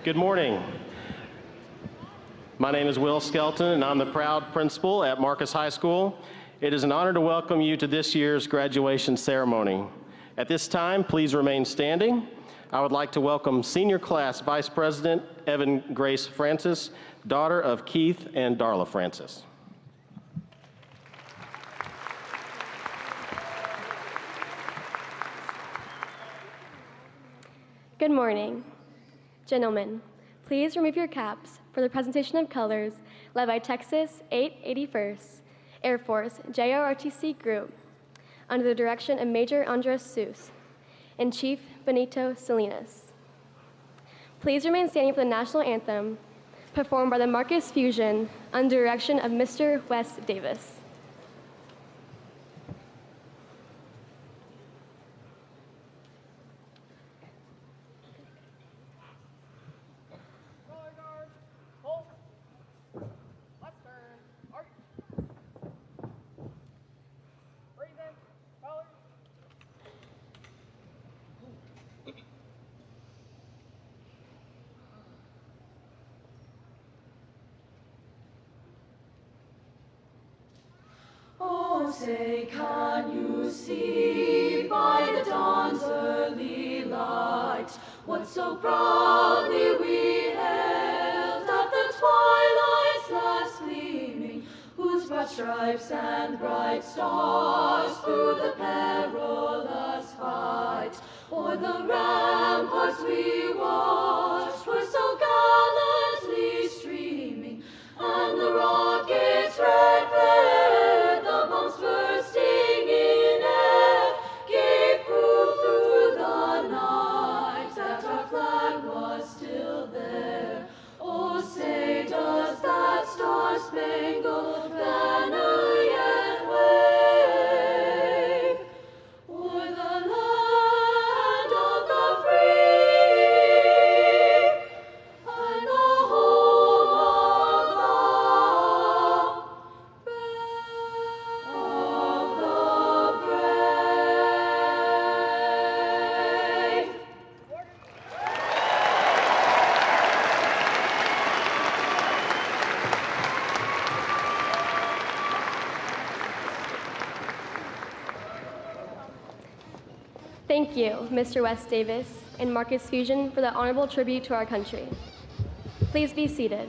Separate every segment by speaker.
Speaker 1: Good morning. My name is Will Skelton, and I'm the proud principal at Marcus High School. It is an honor to welcome you to this year's graduation ceremony. At this time, please remain standing. I would like to welcome Senior Class Vice President Evan Grace Francis, daughter of Keith and Darla Francis.
Speaker 2: Good morning. Gentlemen, please remove your caps for the presentation of colors led by Texas 881st Air Force JROTC Group under the direction of Major Andres Seuss and Chief Benito Salinas. Please remain standing for the national anthem performed by the Marcus Fusion under direction of Mr. Wes Davis.
Speaker 3: Oh, say, can you see by the dawn's early light what so proudly we hailed at the twilight's last gleaming, whose broad stripes and bright stars through the perilous fight o'er the ramparts we watched were so gallantly streaming, and the rockets' red glare, the bombs bursting in air, gave proof through the night that our flag was still there. Oh, say, does that star-spangled banner yet wave o'er the land of the free and the home of the brave?
Speaker 2: Thank you, Mr. Wes Davis and Marcus Fusion, for that honorable tribute to our country. Please be seated.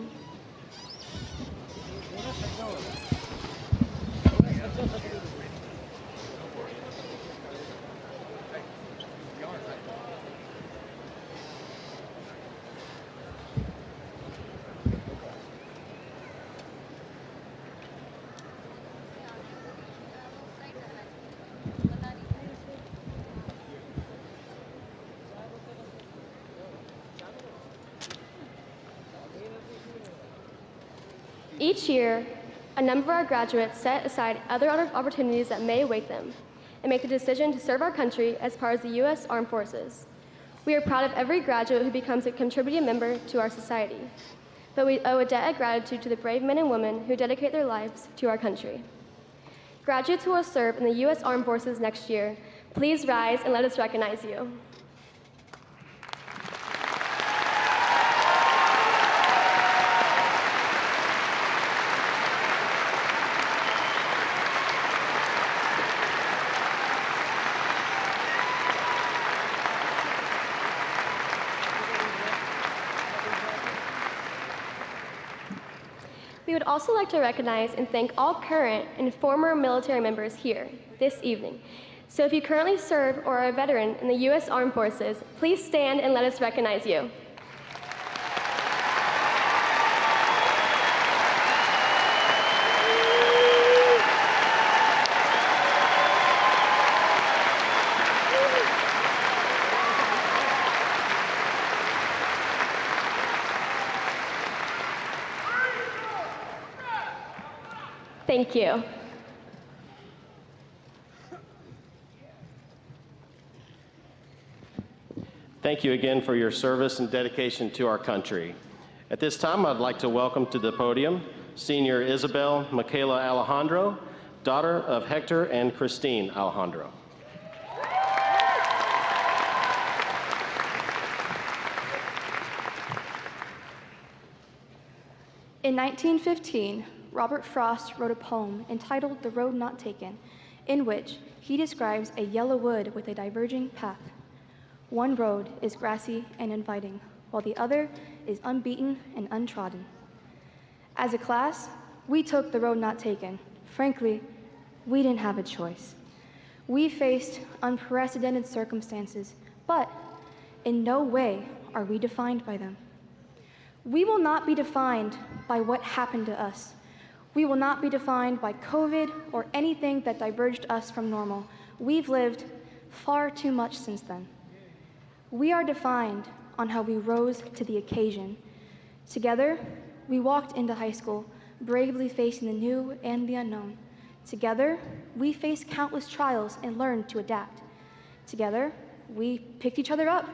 Speaker 2: Each year, a number of our graduates set aside other opportunities that may await them and make the decision to serve our country as part of the U.S. Armed Forces. We are proud of every graduate who becomes a contributing member to our society, but we owe a debt of gratitude to the brave men and women who dedicate their lives to our country. Graduates who will serve in the U.S. Armed Forces next year, please rise and let us recognize you. We would also like to recognize and thank all current and former military members here this evening. So if you currently serve or are a veteran in the U.S. Armed Forces, please stand and let us recognize you. Thank you.
Speaker 1: Thank you again for your service and dedication to our country. At this time, I'd like to welcome to the podium Senior Isabel Michaela Alejandro, daughter of Hector and Christine Alejandro.
Speaker 4: In 1915, Robert Frost wrote a poem entitled The Road Not Taken, in which he describes a yellow wood with a diverging path. One road is grassy and inviting, while the other is unbeaten and untrodden. As a class, we took the road not taken. Frankly, we didn't have a choice. We faced unprecedented circumstances, but in no way are we defined by them. We will not be defined by what happened to us. We will not be defined by COVID or anything that diverged us from normal. We've lived far too much since then. We are defined on how we rose to the occasion. Together, we walked into high school, bravely facing the new and the unknown. Together, we faced countless trials and learned to adapt. Together, we picked each other up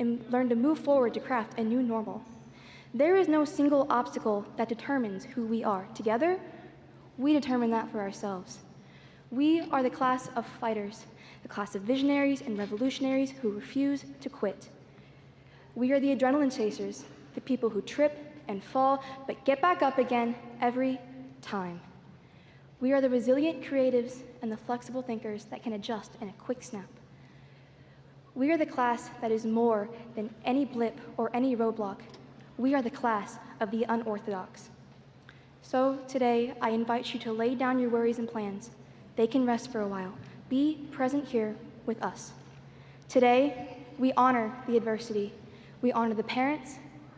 Speaker 4: and learned to move forward to craft a new normal. There is no single obstacle that determines who we are. Together, we determine that for ourselves. We are the class of fighters, the class of visionaries and revolutionaries who refuse to quit. We are the adrenaline chasers, the people who trip and fall, but get back up again every time. We are the resilient creatives and the flexible thinkers that can adjust in a quick snap. We are the class that is more than any blip or any roadblock. We are the class of the unorthodox. So today, I invite you to lay down your worries and plans. They can rest for a while. Be present here with us. Today, we honor the adversity. We honor the parents,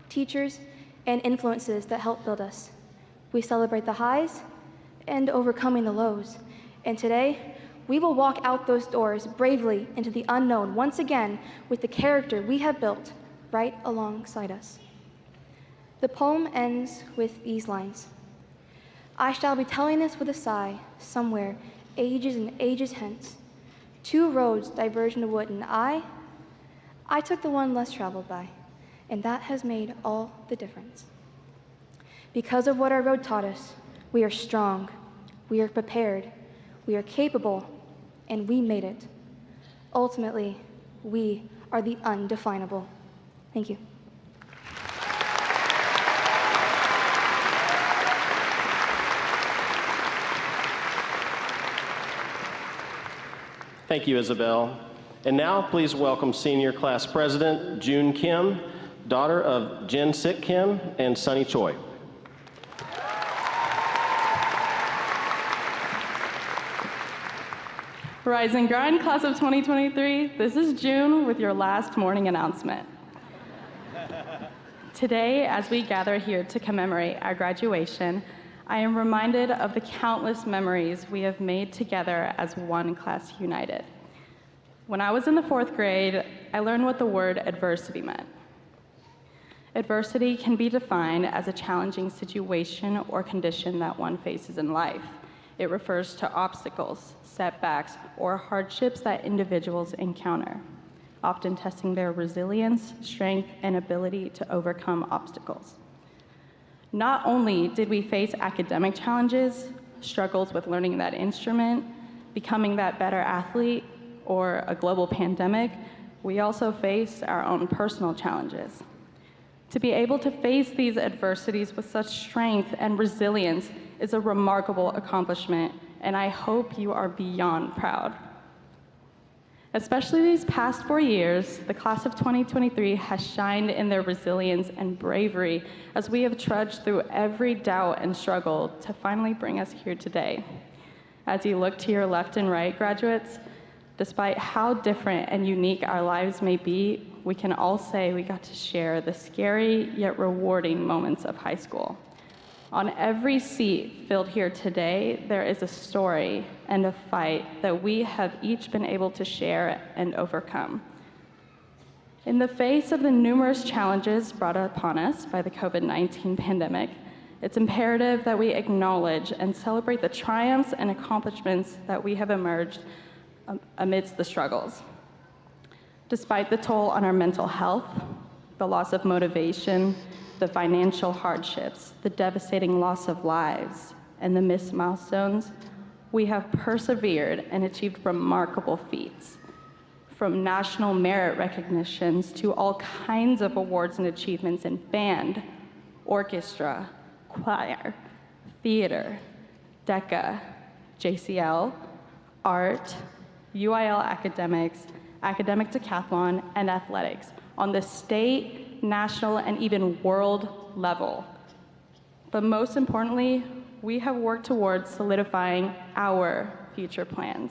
Speaker 4: teachers, and influences that help build us. We celebrate the highs and overcoming the lows. And today, we will walk out those doors bravely into the unknown once again with the character we have built right alongside us. The poem ends with these lines. I shall be telling this with a sigh, somewhere, ages and ages hence. Two roads diverge in the wood, and I took the one less traveled by, and that has made all the difference. Because of what our road taught us, we are strong, we are prepared, we are capable, and we made it. Ultimately, we are the undefinable. Thank you.
Speaker 1: Thank you, Isabel. And now, please welcome Senior Class President June Kim, daughter of Jin Sik Kim and Sunny Choi.
Speaker 5: Rise and grind, class of 2023. This is June with your last morning announcement. Today, as we gather here to commemorate our graduation, I am reminded of the countless memories we have made together as one class united. When I was in the 4th grade, I learned what the word adversity meant. Adversity can be defined as a challenging situation or condition that one faces in life. It refers to obstacles, setbacks, or hardships that individuals encounter, often testing their resilience, strength, and ability to overcome obstacles. Not only did we face academic challenges, struggles with learning that instrument, becoming that better athlete, or a global pandemic, we also faced our own personal challenges. To be able to face these adversities with such strength and resilience is a remarkable accomplishment, and I hope you are beyond proud. Especially these past 4 years, the class of 2023 has shined in their resilience and bravery as we have trudged through every doubt and struggle to finally bring us here today. As you look to your left and right, graduates, despite how different and unique our lives may be, we can all say we got to share the scary yet rewarding moments of high school. On every seat filled here today, there is a story and a fight that we have each been able to share and overcome. In the face of the numerous challenges brought upon us by the COVID-19 pandemic, it's imperative that we acknowledge and celebrate the triumphs and accomplishments that we have emerged amidst the struggles. Despite the toll on our mental health, the loss of motivation, the financial hardships, the devastating loss of lives, and the missed milestones, we have persevered and achieved remarkable feats. From national merit recognitions to all kinds of awards and achievements in band, orchestra, choir, theater, DECA, JCL, art, UIL academics, academic decathlon, and athletics on the state, national, and even world level. But most importantly, we have worked towards solidifying our future plans.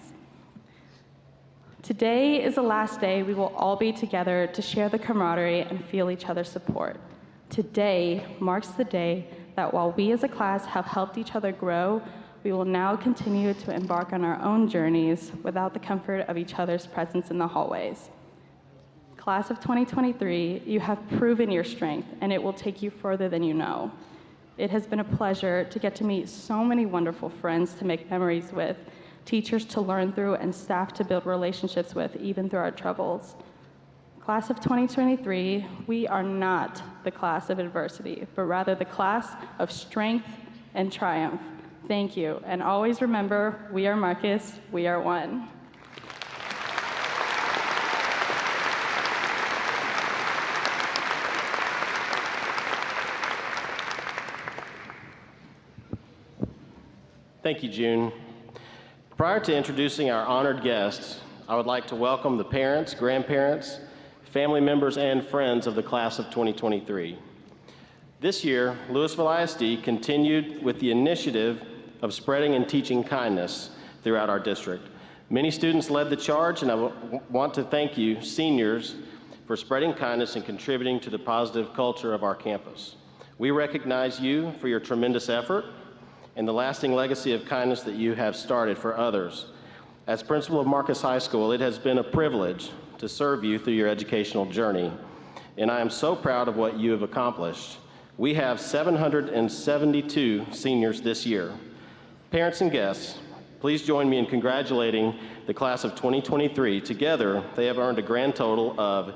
Speaker 5: Today is the last day we will all be together to share the camaraderie and feel each other's support. Today marks the day that while we as a class have helped each other grow, we will now continue to embark on our own journeys without the comfort of each other's presence in the hallways. Class of 2023, you have proven your strength, and it will take you further than you know. It has been a pleasure to get to meet so many wonderful friends to make memories with, teachers to learn through, and staff to build relationships with, even through our troubles. Class of 2023, we are not the class of adversity, but rather the class of strength and triumph. Thank you, and always remember, we are Marcus, we are one.
Speaker 1: Thank you, June. Prior to introducing our honored guests, I would like to welcome the parents, grandparents, family members, and friends of the class of 2023. This year, Lewisville ISD continued with the initiative of spreading and teaching kindness throughout our district. Many students led the charge, and I want to thank you, seniors, for spreading kindness and contributing to the positive culture of our campus. We recognize you for your tremendous effort and the lasting legacy of kindness that you have started for others. As principal of Marcus High School, it has been a privilege to serve you through your educational journey, and I am so proud of what you have accomplished. We have 772 seniors this year. Parents and guests, please join me in congratulating the class of 2023. Together, they have earned a grand total of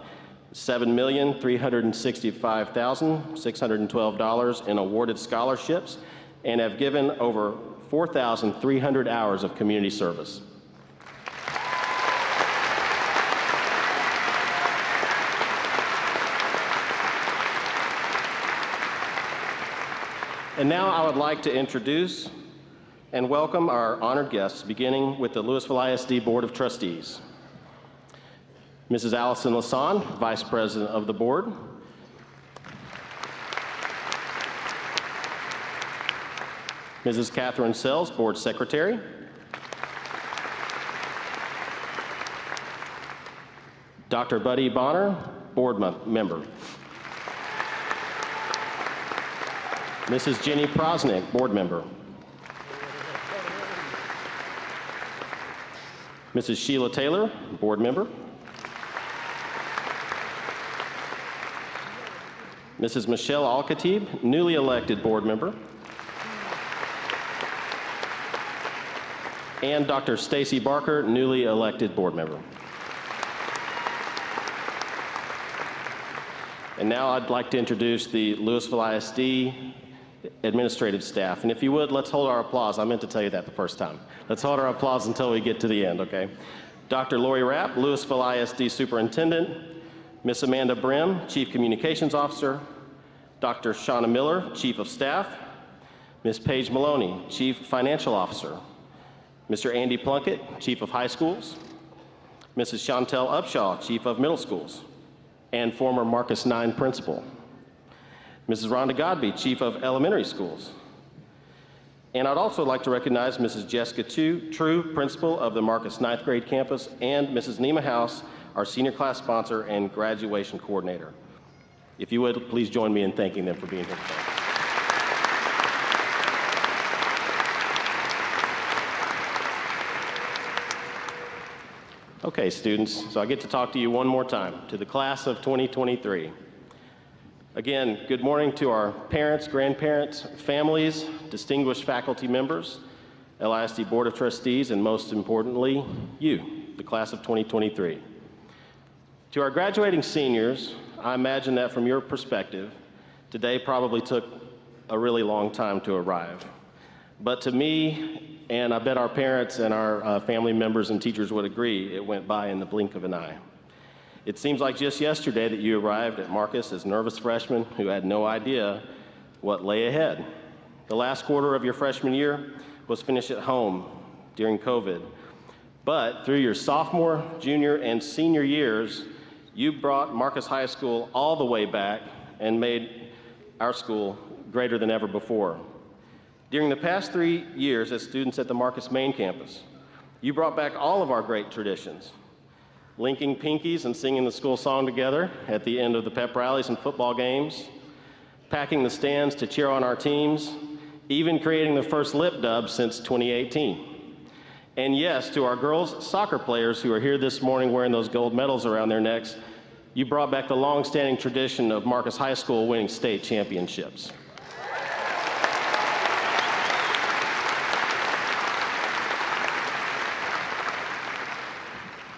Speaker 1: $7,365,612 in awarded scholarships and have given over 4,300 hours of community service. And now I would like to introduce and welcome our honored guests, beginning with the Lewisville ISD Board of Trustees. Mrs. Allison Lasan, Vice President of the Board. Mrs. Catherine Sells, Board Secretary. Dr. Buddy Bonner, Board Member. Mrs. Jenny Prosnick, Board Member. Mrs. Sheila Taylor, Board Member. Mrs. Michelle Al-Khatib, newly elected Board Member. And Dr. Stacy Barker, newly elected Board Member. And now I'd like to introduce the Lewisville ISD administrative staff. And if you would, let's hold our applause. I meant to tell you that the first time. Let's hold our applause until we get to the end, okay? Dr. Lori Rapp, Lewisville ISD Superintendent. Miss Amanda Brim, Chief Communications Officer. Dr. Shauna Miller, Chief of Staff. Miss Paige Maloney, Chief Financial Officer. Mr. Andy Plunkett, Chief of High Schools. Mrs. Chantel Upshaw, Chief of Middle Schools, and former Marcus 9 Principal. Mrs. Rhonda Godby, Chief of Elementary Schools. And I'd also like to recognize Mrs. Jessica True, Principal of the Marcus 9th grade campus, and Mrs. Nima House, our senior class sponsor and graduation coordinator. If you would, please join me in thanking them for being here today. Okay, students, so I get to talk to you one more time, to the class of 2023. Again, good morning to our parents, grandparents, families, distinguished faculty members, LISD Board of Trustees, and most importantly, you, the class of 2023. To our graduating seniors, I imagine that from your perspective, today probably took a really long time to arrive. But to me, and I bet our parents and our family members and teachers would agree, it went by in the blink of an eye. It seems like just yesterday that you arrived at Marcus as nervous freshmen who had no idea what lay ahead. The last quarter of your freshman year was finished at home during COVID. But through your sophomore, junior, and senior years, you brought Marcus High School all the way back and made our school greater than ever before. During the past 3 years as students at the Marcus main campus, you brought back all of our great traditions, linking pinkies and singing the school song together at the end of the pep rallies and football games, packing the stands to cheer on our teams, even creating the first lip dub since 2018. And yes, to our girls soccer players who are here this morning wearing those gold medals around their necks, you brought back the long-standing tradition of Marcus High School winning state championships.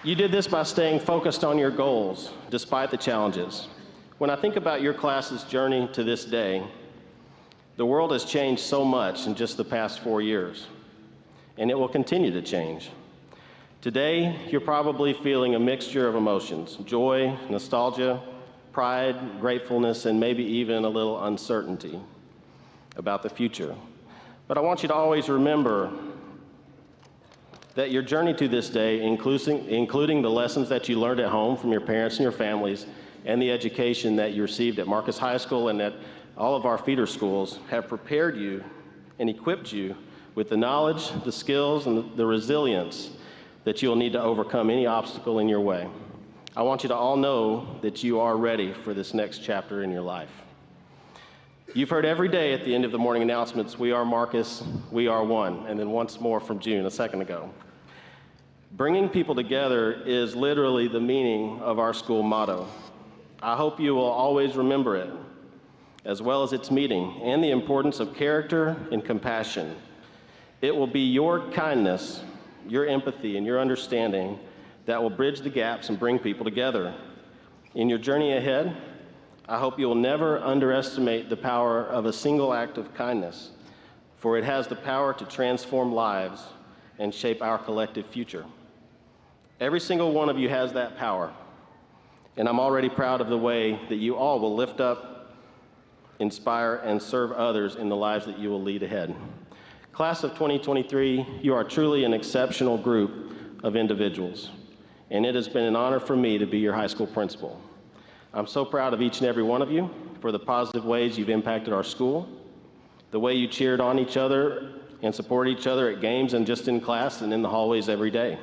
Speaker 1: You did this by staying focused on your goals, despite the challenges. When I think about your class's journey to this day, the world has changed so much in just the past 4 years, and it will continue to change. Today, you're probably feeling a mixture of emotions: joy, nostalgia, pride, gratefulness, and maybe even a little uncertainty about the future. But I want you to always remember that your journey to this day, including the lessons that you learned at home from your parents and your families, and the education that you received at Marcus High School and at all of our feeder schools, have prepared you and equipped you with the knowledge, the skills, and the resilience that you'll need to overcome any obstacle in your way. I want you to all know that you are ready for this next chapter in your life. You've heard every day at the end of the morning announcements, "We are Marcus, we are one," and then once more from June a second ago. Bringing people together is literally the meaning of our school motto. I hope you will always remember it, as well as its meaning and the importance of character and compassion. It will be your kindness, your empathy, and your understanding that will bridge the gaps and bring people together. In your journey ahead, I hope you will never underestimate the power of a single act of kindness, for it has the power to transform lives and shape our collective future. Every single one of you has that power, and I'm already proud of the way that you all will lift up, inspire, and serve others in the lives that you will lead ahead. Class of 2023, you are truly an exceptional group of individuals, and it has been an honor for me to be your high school principal. I'm so proud of each and every one of you for the positive ways you've impacted our school, the way you cheered on each other and supported each other at games and just in class and in the hallways every day.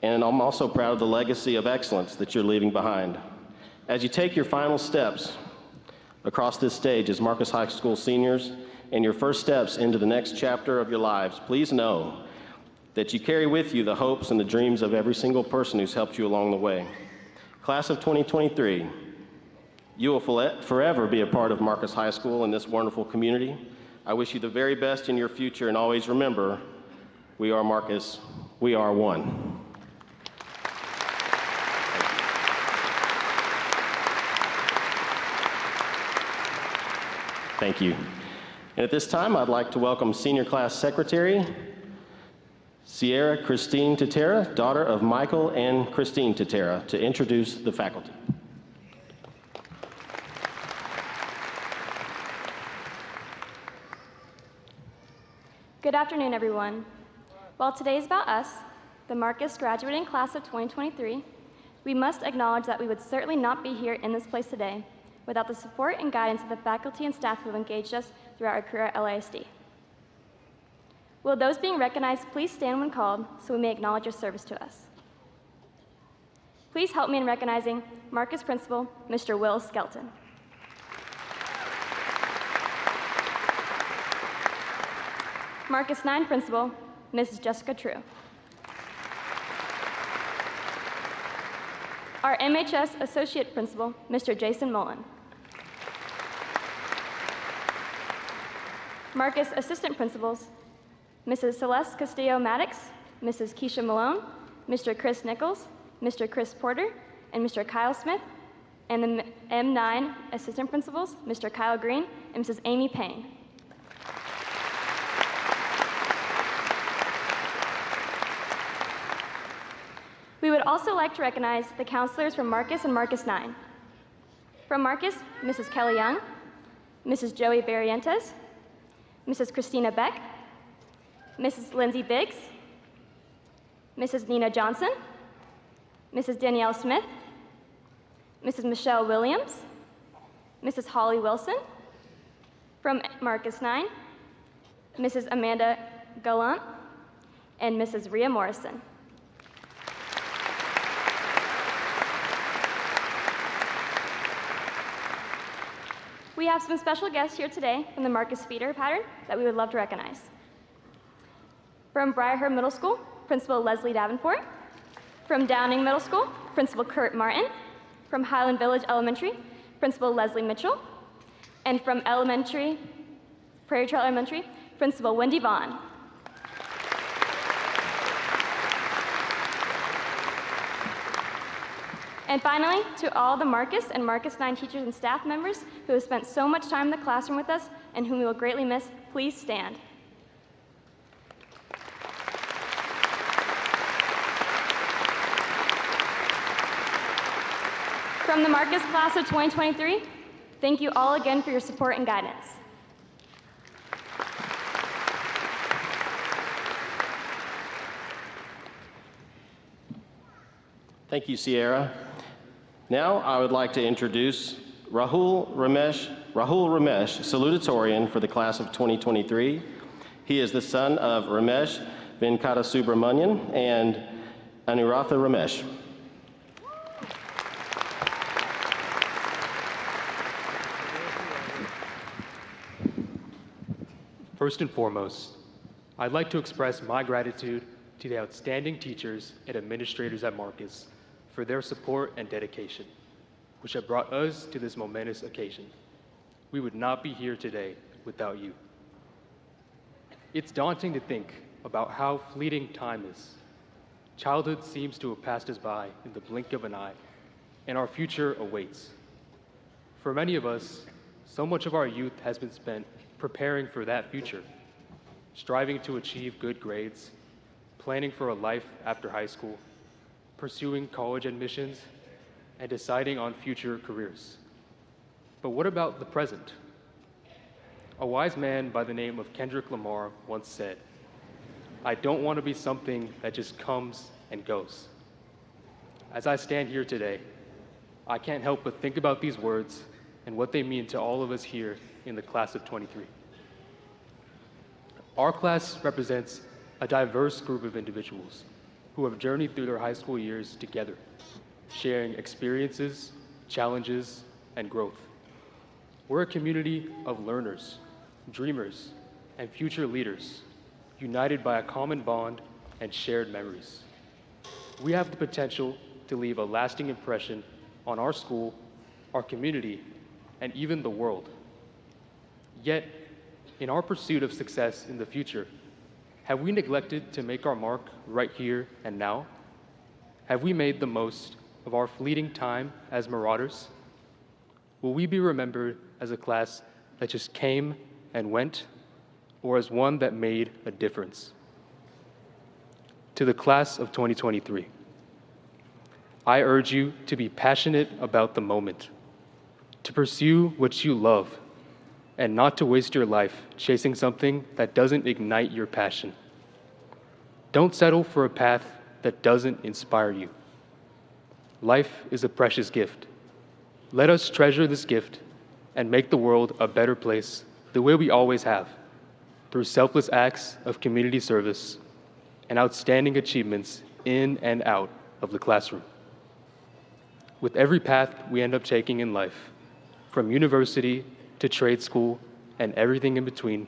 Speaker 1: And I'm also proud of the legacy of excellence that you're leaving behind. As you take your final steps across this stage as Marcus High School seniors and your first steps into the next chapter of your lives, please know that you carry with you the hopes and the dreams of every single person who's helped you along the way. Class of 2023, you will forever be a part of Marcus High School and this wonderful community. I wish you the very best in your future, and always remember, we are Marcus, we are one. Thank you. And at this time, I'd like to welcome Senior Class Secretary, Sierra Christine Tatera, daughter of Michael and Christine Tatera, to introduce the faculty.
Speaker 2: Good afternoon, everyone. While today is about us, the Marcus graduating class of 2023, we must acknowledge that we would certainly not be here in this place today without the support and guidance of the faculty and staff who have engaged us throughout our career at LASD. Will those being recognized please stand when called so we may acknowledge your service to us? Please help me in recognizing Marcus Principal, Mr. Will Skelton. Marcus 9 Principal, Mrs. Jessica True. Our MHS Associate Principal, Mr. Jason Mullen. Marcus Assistant Principals, Mrs. Celeste Castillo-Maddox, Mrs. Keisha Malone, Mr. Chris Nichols, Mr. Chris Porter, and Mr. Kyle Smith, and the M9 Assistant Principals, Mr. Kyle Green and Mrs. Amy Payne. We would also like to recognize the counselors from Marcus and Marcus 9. From Marcus, Mrs. Kelly Young, Mrs. Joey Barrientos, Mrs. Christina Beck, Mrs. Lindsay Biggs, Mrs. Nina Johnson, Mrs. Danielle Smith, Mrs. Michelle Williams, Mrs. Holly Wilson, from Marcus 9, Mrs. Amanda Gallant, and Mrs. Rhea Morrison. We have some special guests here today from the Marcus feeder pattern that we would love to recognize. From Briarherb Middle School, Principal Leslie Davenport. From Downing Middle School, Principal Kurt Martin. From Highland Village Elementary, Principal Leslie Mitchell. And from Prairie Trail Elementary, Principal Wendy Vaughn. And finally, to all the Marcus and Marcus 9 teachers and staff members who have spent so much time in the classroom with us and whom we will greatly miss, please stand. From the Marcus class of 2023, thank you all again for your support and guidance.
Speaker 1: Thank you, Sierra. Now I would like to introduce Rahul Ramesh, salutatorian for the class of 2023. He is the son of Ramesh Venkata Subramanian and Anuratha Ramesh.
Speaker 6: First and foremost, I'd like to express my gratitude to the outstanding teachers and administrators at Marcus for their support and dedication, which have brought us to this momentous occasion. We would not be here today without you. It's daunting to think about how fleeting time is. Childhood seems to have passed us by in the blink of an eye, and our future awaits. For many of us, so much of our youth has been spent preparing for that future, striving to achieve good grades, planning for a life after high school, pursuing college admissions, and deciding on future careers. But what about the present? A wise man by the name of Kendrick Lamar once said, "I don't want to be something that just comes and goes." As I stand here today, I can't help but think about these words and what they mean to all of us here in the class of 23. Our class represents a diverse group of individuals who have journeyed through their high school years together, sharing experiences, challenges, and growth. We're a community of learners, dreamers, and future leaders, united by a common bond and shared memories. We have the potential to leave a lasting impression on our school, our community, and even the world. Yet, in our pursuit of success in the future, have we neglected to make our mark right here and now? Have we made the most of our fleeting time as marauders? Will we be remembered as a class that just came and went, or as one that made a difference? To the class of 2023, I urge you to be passionate about the moment, to pursue what you love, and not to waste your life chasing something that doesn't ignite your passion. Don't settle for a path that doesn't inspire you. Life is a precious gift. Let us treasure this gift and make the world a better place the way we always have, through selfless acts of community service and outstanding achievements in and out of the classroom. With every path we end up taking in life, from university to trade school and everything in between,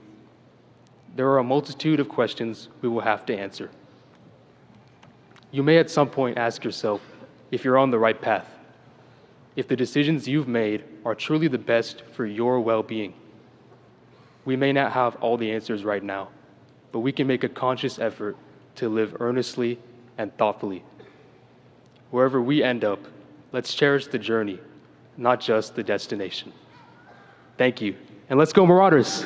Speaker 6: there are a multitude of questions we will have to answer. You may at some point ask yourself if you're on the right path, if the decisions you've made are truly the best for your well-being. We may not have all the answers right now, but we can make a conscious effort to live earnestly and thoughtfully. Wherever we end up, let's cherish the journey, not just the destination. Thank you, and let's go Marauders!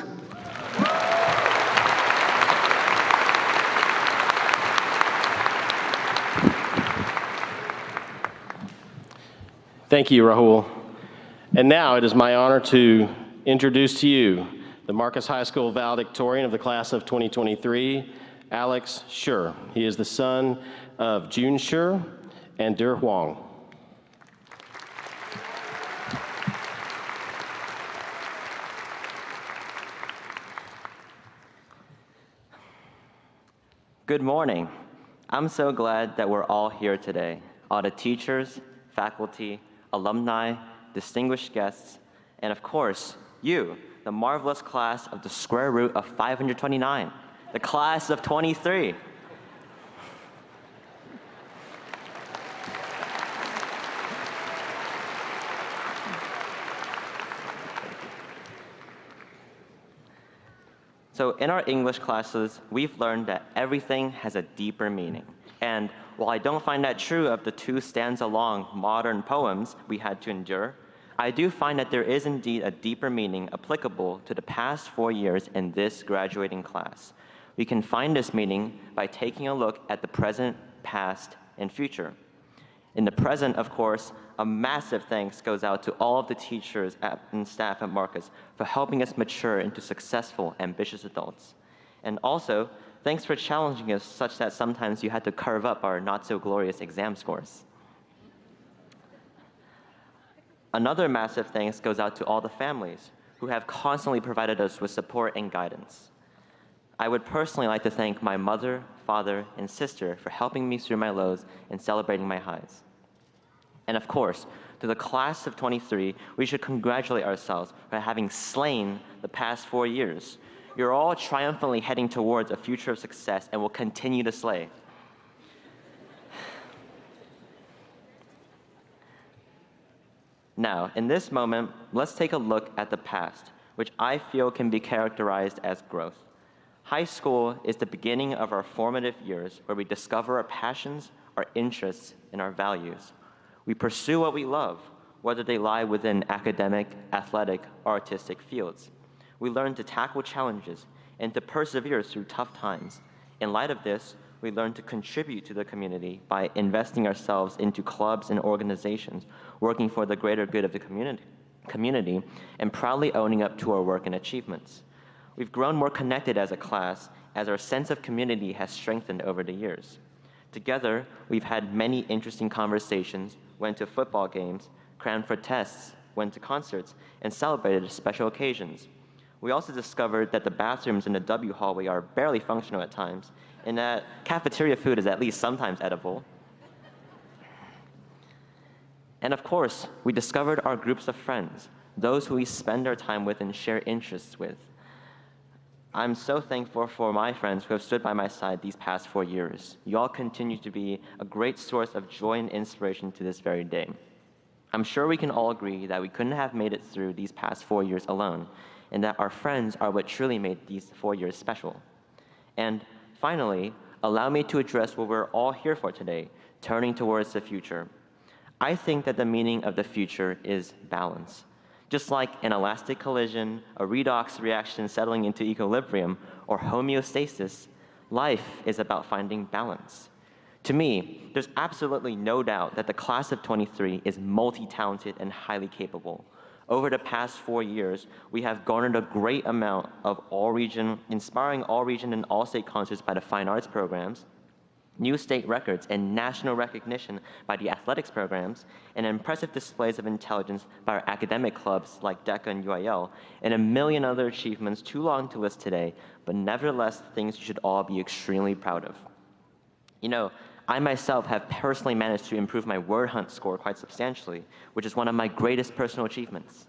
Speaker 1: Thank you, Rahul. And now it is my honor to introduce to you the Marcus High School valedictorian of the class of 2023, Alex Schur. He is the son of June Schur and Der Huang.
Speaker 7: Good morning. I'm so glad that we're all here today. All the teachers, faculty, alumni, distinguished guests, and of course, you, the marvelous class of the square root of 529, the class of 23. So in our English classes, we've learned that everything has a deeper meaning. And while I don't find that true of the two stanza-long modern poems we had to endure, I do find that there is indeed a deeper meaning applicable to the past 4 years in this graduating class. We can find this meaning by taking a look at the present, past, and future. In the present, of course, a massive thanks goes out to all of the teachers and staff at Marcus for helping us mature into successful, ambitious adults. And also, thanks for challenging us such that sometimes you had to carve up our not-so-glorious exam scores. Another massive thanks goes out to all the families who have constantly provided us with support and guidance. I would personally like to thank my mother, father, and sister for helping me through my lows and celebrating my highs. And of course, to the class of 23, we should congratulate ourselves for having slain the past 4 years. You're all triumphantly heading towards a future of success and will continue to slay. Now, in this moment, let's take a look at the past, which I feel can be characterized as growth. High school is the beginning of our formative years where we discover our passions, our interests, and our values. We pursue what we love, whether they lie within academic, athletic, or artistic fields. We learn to tackle challenges and to persevere through tough times. In light of this, we learn to contribute to the community by investing ourselves into clubs and organizations, working for the greater good of the community, and proudly owning up to our work and achievements. We've grown more connected as a class as our sense of community has strengthened over the years. Together, we've had many interesting conversations, went to football games, crammed for tests, went to concerts, and celebrated special occasions. We also discovered that the bathrooms in the W hallway are barely functional at times, and that cafeteria food is at least sometimes edible. And of course, we discovered our groups of friends, those who we spend our time with and share interests with. I'm so thankful for my friends who have stood by my side these past 4 years. You all continue to be a great source of joy and inspiration to this very day. I'm sure we can all agree that we couldn't have made it through these past 4 years alone, and that our friends are what truly made these 4 years special. And finally, allow me to address what we're all here for today, turning towards the future. I think that the meaning of the future is balance. Just like an elastic collision, a redox reaction settling into equilibrium, or homeostasis, life is about finding balance. To me, there's absolutely no doubt that the class of 23 is multi-talented and highly capable. Over the past 4 years, we have garnered a great amount of inspiring all-region and all-state concerts by the fine arts programs, new state records and national recognition by the athletics programs, and impressive displays of intelligence by our academic clubs like DECA and UIL, and a million other achievements too long to list today, but nevertheless things you should all be extremely proud of. You know, I myself have personally managed to improve my word hunt score quite substantially, which is one of my greatest personal achievements.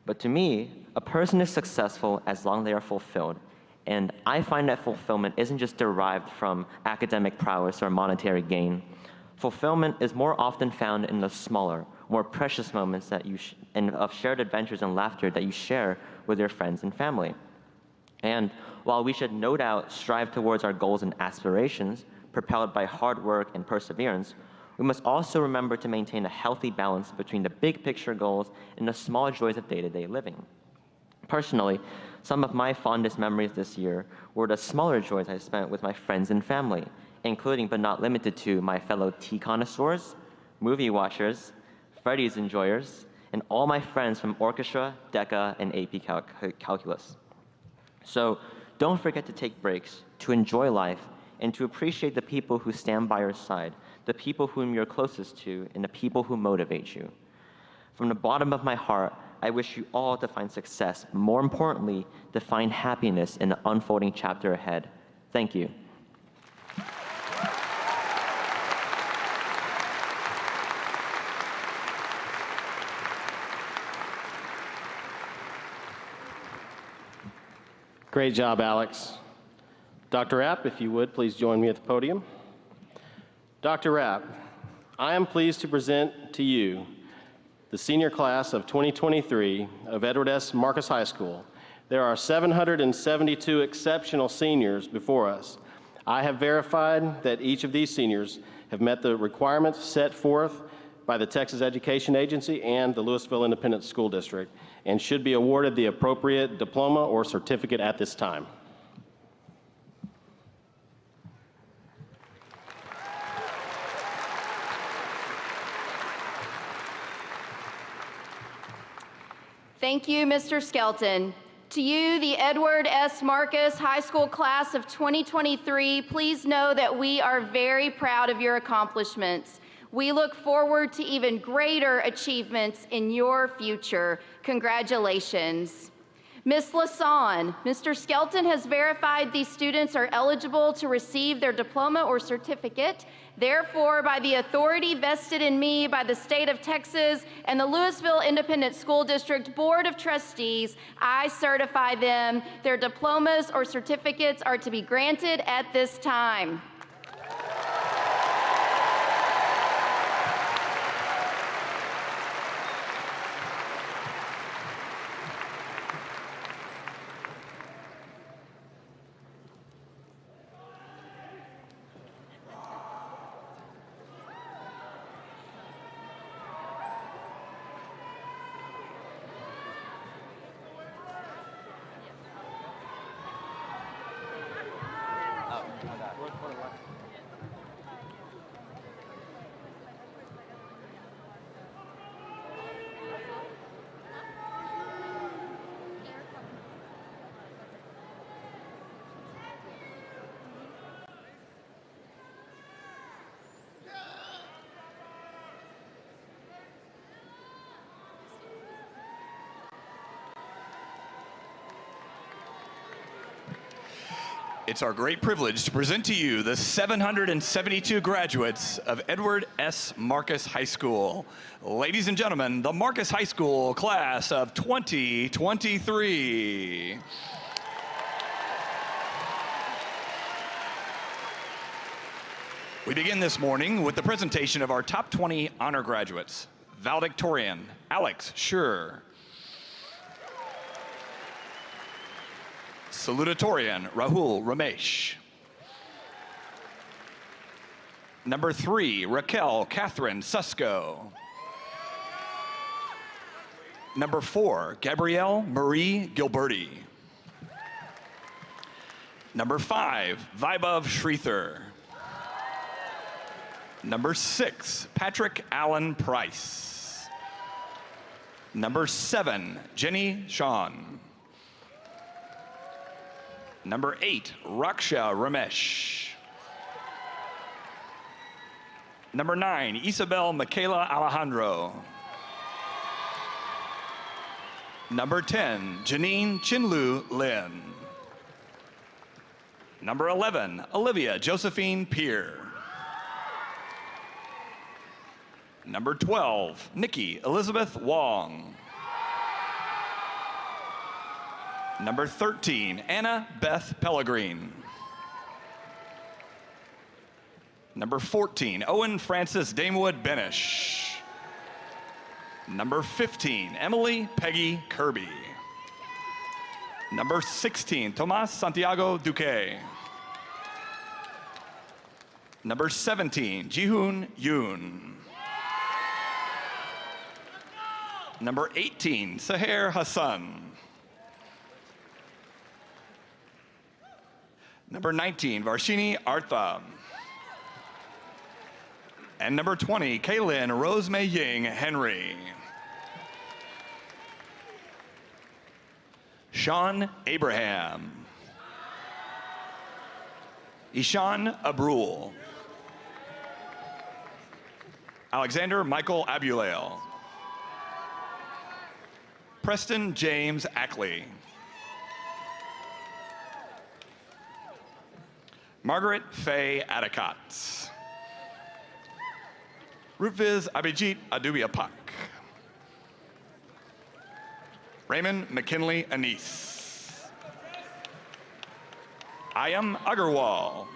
Speaker 7: But to me, a person is successful as long as they are fulfilled. And I find that fulfillment isn't just derived from academic prowess or monetary gain. Fulfillment is more often found in the smaller, more precious moments of shared adventures and laughter that you share with your friends and family. And while we should no doubt strive towards our goals and aspirations, propelled by hard work and perseverance, we must also remember to maintain a healthy balance between the big picture goals and the small joys of day-to-day living. Personally, some of my fondest memories this year were the smaller joys I spent with my friends and family, including but not limited to my fellow tea connoisseurs, movie watchers, Freddy's enjoyers, and all my friends from orchestra, DECA, and AP Calculus. So don't forget to take breaks, to enjoy life, and to appreciate the people who stand by your side, the people whom you're closest to, and the people who motivate you. From the bottom of my heart, I wish you all to find success, but more importantly, to find happiness in the unfolding chapter ahead. Thank you.
Speaker 1: Great job, Alex. Dr. Rapp, if you would, please join me at the podium. Dr. Rapp, I am pleased to present to you the senior class of 2023 of Edward S. Marcus High School. There are 772 exceptional seniors before us. I have verified that each of these seniors have met the requirements set forth by the Texas Education Agency and the Lewisville Independent School District and should be awarded the appropriate diploma or certificate at this time.
Speaker 8: Thank you, Mr. Skelton. To you, the Edward S. Marcus High School class of 2023, please know that we are very proud of your accomplishments. We look forward to even greater achievements in your future. Congratulations. Ms. Lasan, Mr. Skelton has verified these students are eligible to receive their diploma or certificate. Therefore, by the authority vested in me by the state of Texas and the Lewisville Independent School District Board of Trustees, I certify them. Their diplomas or certificates are to be granted at this time.
Speaker 9: It's our great privilege to present to you the 772 graduates of Edward S. Marcus High School. Ladies and gentlemen, the Marcus High School class of 2023. We begin this morning with the presentation of our top 20 honor graduates. Valedictorian, Alex Schur. Salutatorian, Rahul Ramesh. Number 3, Raquel Catherine Susko. Number 4, Gabrielle Marie Gilberti. Number 5, Vaibhav Shrithar. Number 6, Patrick Allen Price. Number 7, Jenny Sean. Number 8, Raksha Ramesh. Number 9, Isabel Michaela Alejandro. Number 10, Janine Chinlu Lin. Number 11, Olivia Josephine Peer. Number 12, Nikki Elizabeth Wong. Number 13, Anna Beth Pellegrin. Number 14, Owen Francis Damewood Benish. Number 15, Emily Peggy Kirby. Number 16, Tomas Santiago Duque. Number 17, Jihoon Yoon. Number 18, Saher Hassan. Number 19, Varshini Artha. And number 20, Kaylin Rosemay Ying Henry. Sean Abraham. Ishan Abrul. Alexander Michael Abulail. Preston James Ackley. Margaret Faye Adicott. Rutviz Abhijit Adubiapak. Raymond McKinley Anis. Ayam Agarwal.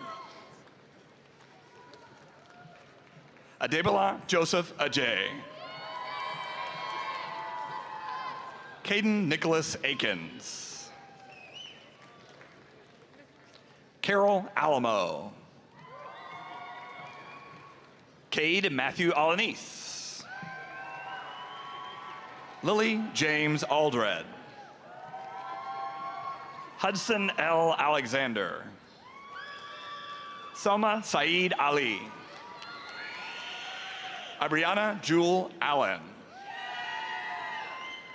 Speaker 9: Adebola Joseph Ajay. Caden Nicholas Akins. Carol Alamo. Cade Matthew Alanis. Lily James Aldred. Hudson L. Alexander. Selma Saeed Ali. Abriana Jewel Allen.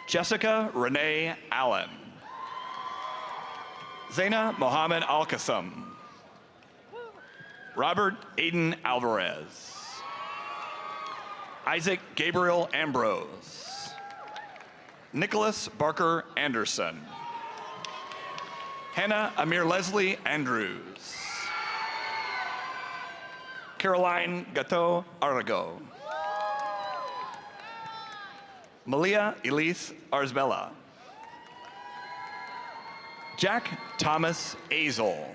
Speaker 9: Jessica Renee Allen. Zaina Mohammed Al-Qassam. Robert Aiden Alvarez. Isaac Gabriel Ambrose. Nicholas Barker Anderson. Hannah Amir Leslie Andrews. Caroline Gateau Arago. Malia Elise Arzbella. Jack Thomas Azel.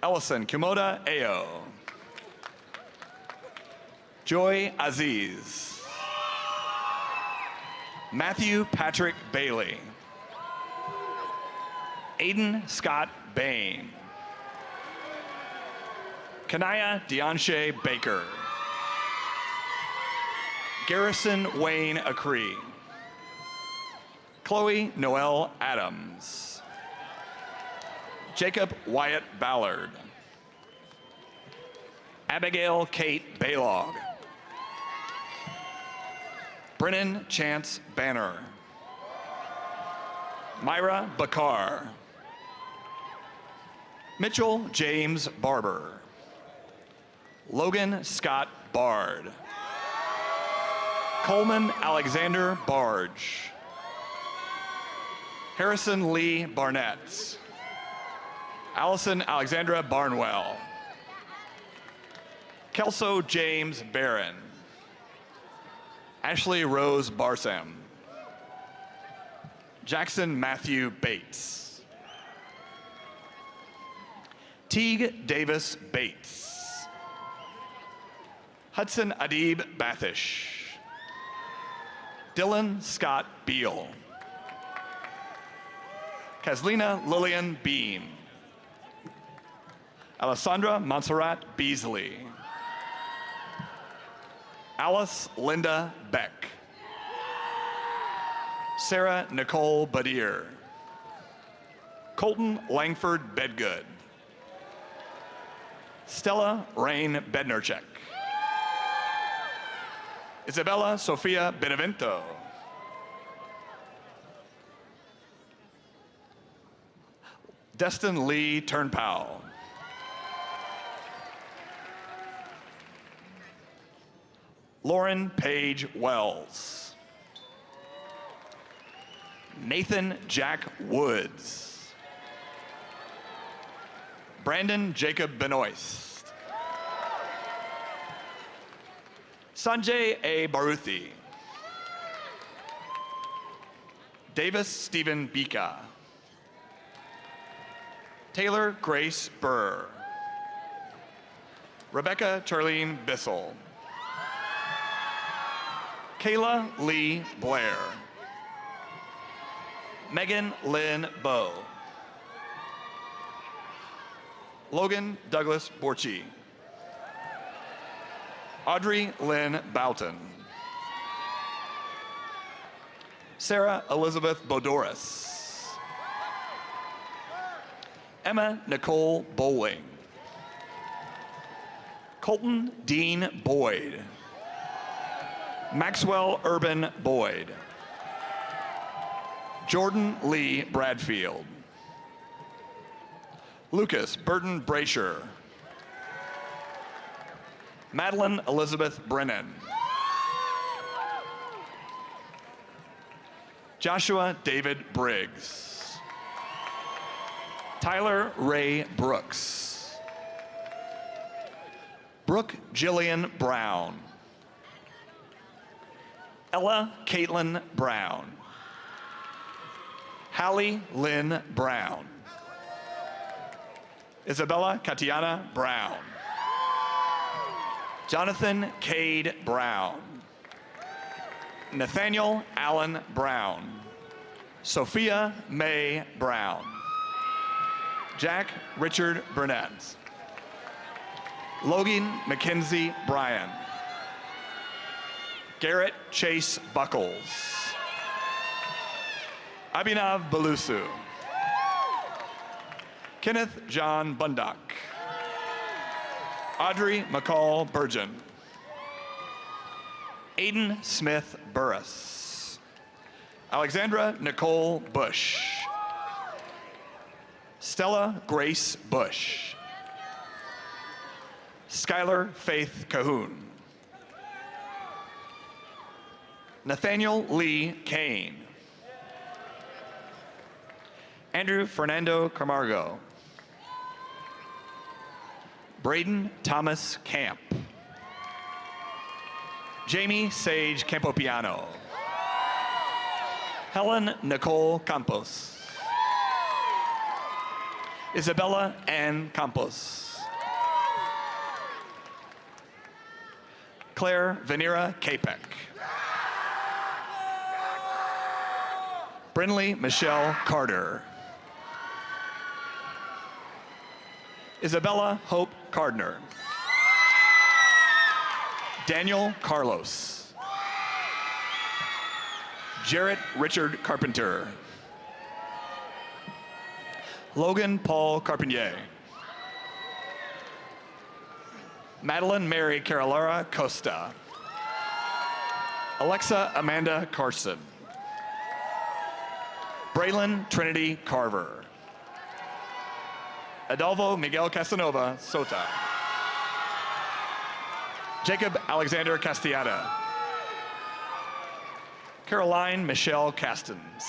Speaker 9: Ellison Kimoda Ayo. Joy Aziz. Matthew Patrick Bailey. Aiden Scott Bain. Kanaya Deonshay Baker. Garrison Wayne Acree. Chloe Noel Adams. Jacob Wyatt Ballard. Abigail Kate Baylog. Brennan Chance Banner. Myra Bakar. Mitchell James Barber. Logan Scott Bard. Coleman Alexander Barge. Harrison Lee Barnett. Allison Alexandra Barnwell. Kelso James Barron. Ashley Rose Barsam. Jackson Matthew Bates. Teague Davis Bates. Hudson Adib Bathish. Dylan Scott Beal. Kaslina Lillian Beam. Alessandra Montserrat Beasley. Alice Linda Beck. Sarah Nicole Badir. Colton Langford Bedgood. Stella Rain Bednarchek. Isabella Sofia Benevento. Destin Lee Turnpowell. Lauren Page Wells. Nathan Jack Woods. Brandon Jacob Benoist. Sanjay A. Baruthi. Davis Stephen Bika. Taylor Grace Burr. Rebecca Charlene Bissell. Kayla Lee Blair. Megan Lynn Bowe. Logan Douglas Borchi. Audrey Lynn Boughton. Sarah Elizabeth Bodoris. Emma Nicole Bowling. Colton Dean Boyd. Maxwell Urban Boyd. Jordan Lee Bradfield. Lucas Burton Brasher. Madeline Elizabeth Brennan. Joshua David Briggs. Tyler Ray Brooks. Brooke Jillian Brown. Ella Caitlin Brown. Hallie Lynn Brown. Isabella Katiana Brown. Jonathan Cade Brown. Nathaniel Allen Brown. Sophia May Brown. Jack Richard Burnett. Logan Mackenzie Bryan. Garrett Chase Buckles. Abhinav Balusu. Kenneth John Bundock. Audrey McCall Burgeon. Aiden Smith Burris. Alexandra Nicole Bush. Stella Grace Bush. Skylar Faith Cahoon. Nathaniel Lee Kane. Andrew Fernando Camargo. Braden Thomas Camp. Jamie Sage Campopiano. Helen Nicole Campos. Isabella Ann Campos. Claire Venera Capek. Brinley Michelle Carter. Isabella Hope Cardner. Daniel Carlos. Jarrett Richard Carpenter. Logan Paul Carpentier. Madeline Mary Carolara Costa. Alexa Amanda Carson. Braylon Trinity Carver. Adolfo Miguel Casanova Sota. Jacob Alexander Castellada. Caroline Michelle Castens.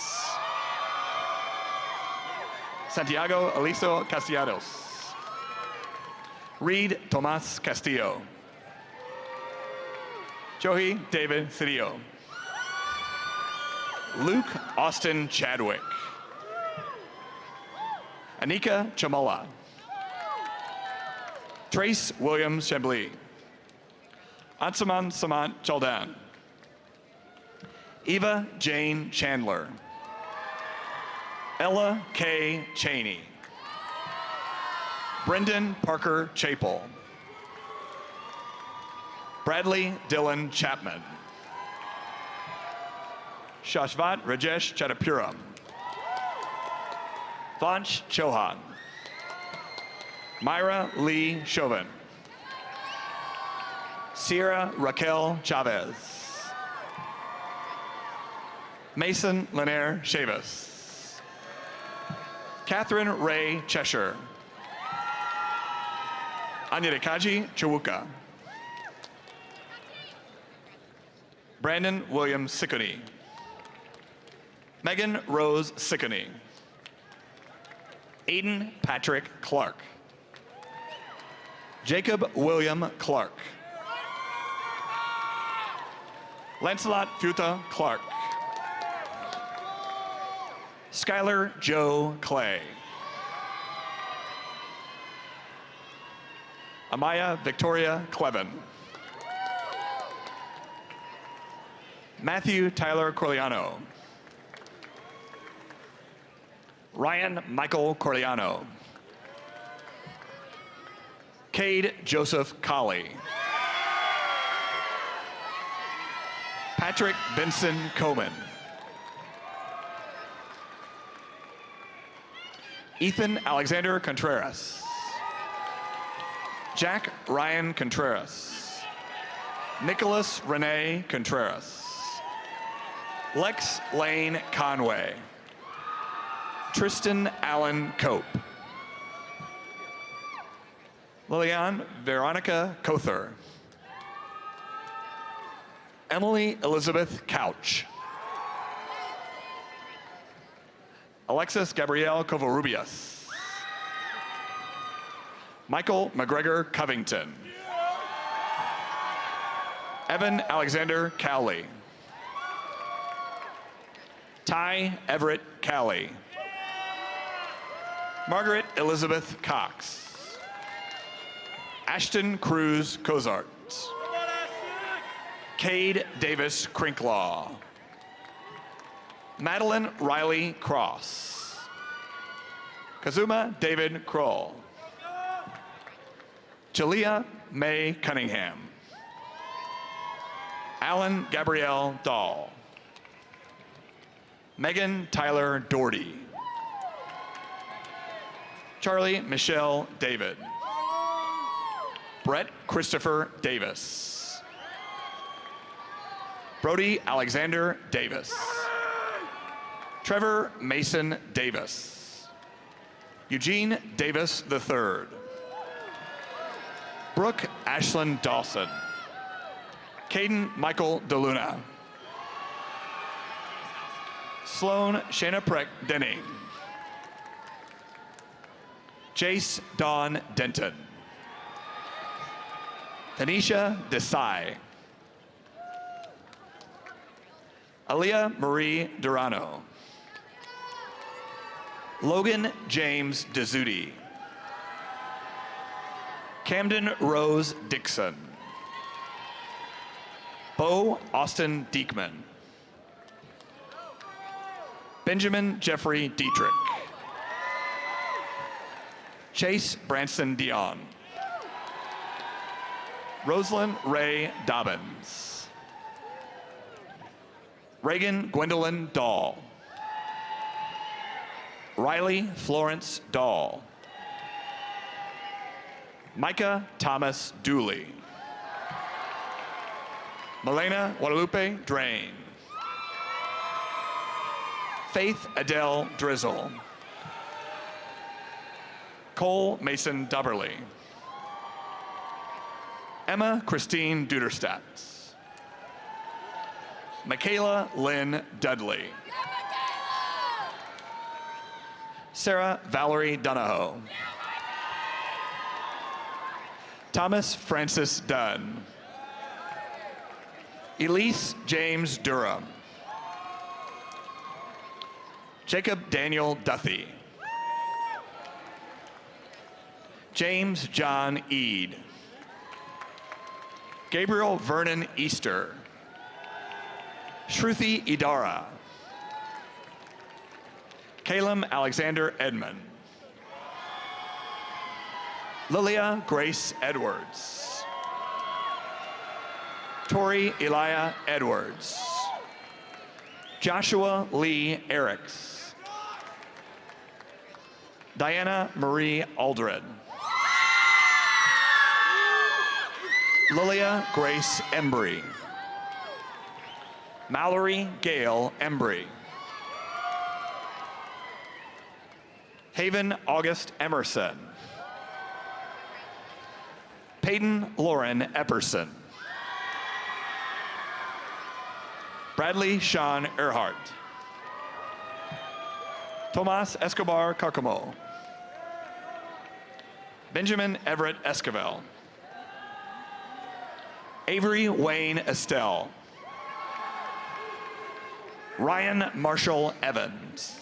Speaker 9: Santiago Aliso Castellanos. Reed Tomas Castillo. Joey David Cedillo. Luke Austin Chadwick. Anika Chamala. Trace Williams Chambly. Ansaman Samant Chaldan. Eva Jane Chandler. Ella K. Cheney. Brendan Parker Chapel. Bradley Dylan Chapman. Shashvat Rajesh Chatapuram. Vanch Chauhan. Myra Lee Chauvin. Sierra Raquel Chavez. Mason Lanier Chavis. Catherine Ray Cheshire. Anyadekaji Chawuka. Brandon William Sicconi. Megan Rose Sicconi. Aiden Patrick Clark. Jacob William Clark. Lancelot Futa Clark. Skylar Joe Clay. Amaya Victoria Clevin. Matthew Tyler Corleano. Ryan Michael Corleano. Cade Joseph Colley. Patrick Benson Coman. Ethan Alexander Contreras. Jack Ryan Contreras. Nicholas Renee Contreras. Lex Lane Conway. Tristan Allen Cope. Lilian Veronica Cother. Emily Elizabeth Couch. Alexis Gabrielle Covarrubias. Michael McGregor Covington. Evan Alexander Cowley. Ty Everett Cowley. Margaret Elizabeth Cox. Ashton Cruz Cozart. Cade Davis Crinklaw. Madeline Riley Cross. Kazuma David Kroll. Jalea May Cunningham. Alan Gabrielle Dahl. Megan Tyler Doherty. Charlie Michelle David. Brett Christopher Davis. Brody Alexander Davis. Trevor Mason Davis. Eugene Davis III. Brooke Ashlyn Dawson. Caden Michael DeLuna. Sloan Shana Preck Denning. Jace Dawn Denton. Tanisha Desai. Aaliyah Marie Durano. Logan James Dezzuti. Camden Rose Dixon. Bo Austin Diekman. Benjamin Jeffrey Dietrich. Chase Branston Dion. Rosalind Ray Dobbins. Reagan Gwendolyn Dahl. Riley Florence Dahl. Micah Thomas Dooley. Melena Guadalupe Drain. Faith Adele Drizzle. Cole Mason Dubberly. Emma Christine Duderstadt. Michaela Lynn Dudley. Sarah Valerie Donahoe. Thomas Francis Dunn. Elise James Durham. Jacob Daniel Duthie. James John Eade. Gabriel Vernon Easter. Shruti Idara. Caleb Alexander Edmond. Lilia Grace Edwards. Tori Elia Edwards. Joshua Lee Eriks. Diana Marie Aldred. Lilia Grace Embry. Mallory Gale Embry. Haven August Emerson. Peyton Lauren Epperson. Bradley Sean Earhart. Tomas Escobar Carcamo. Benjamin Everett Esquivel. Avery Wayne Estelle. Ryan Marshall Evans.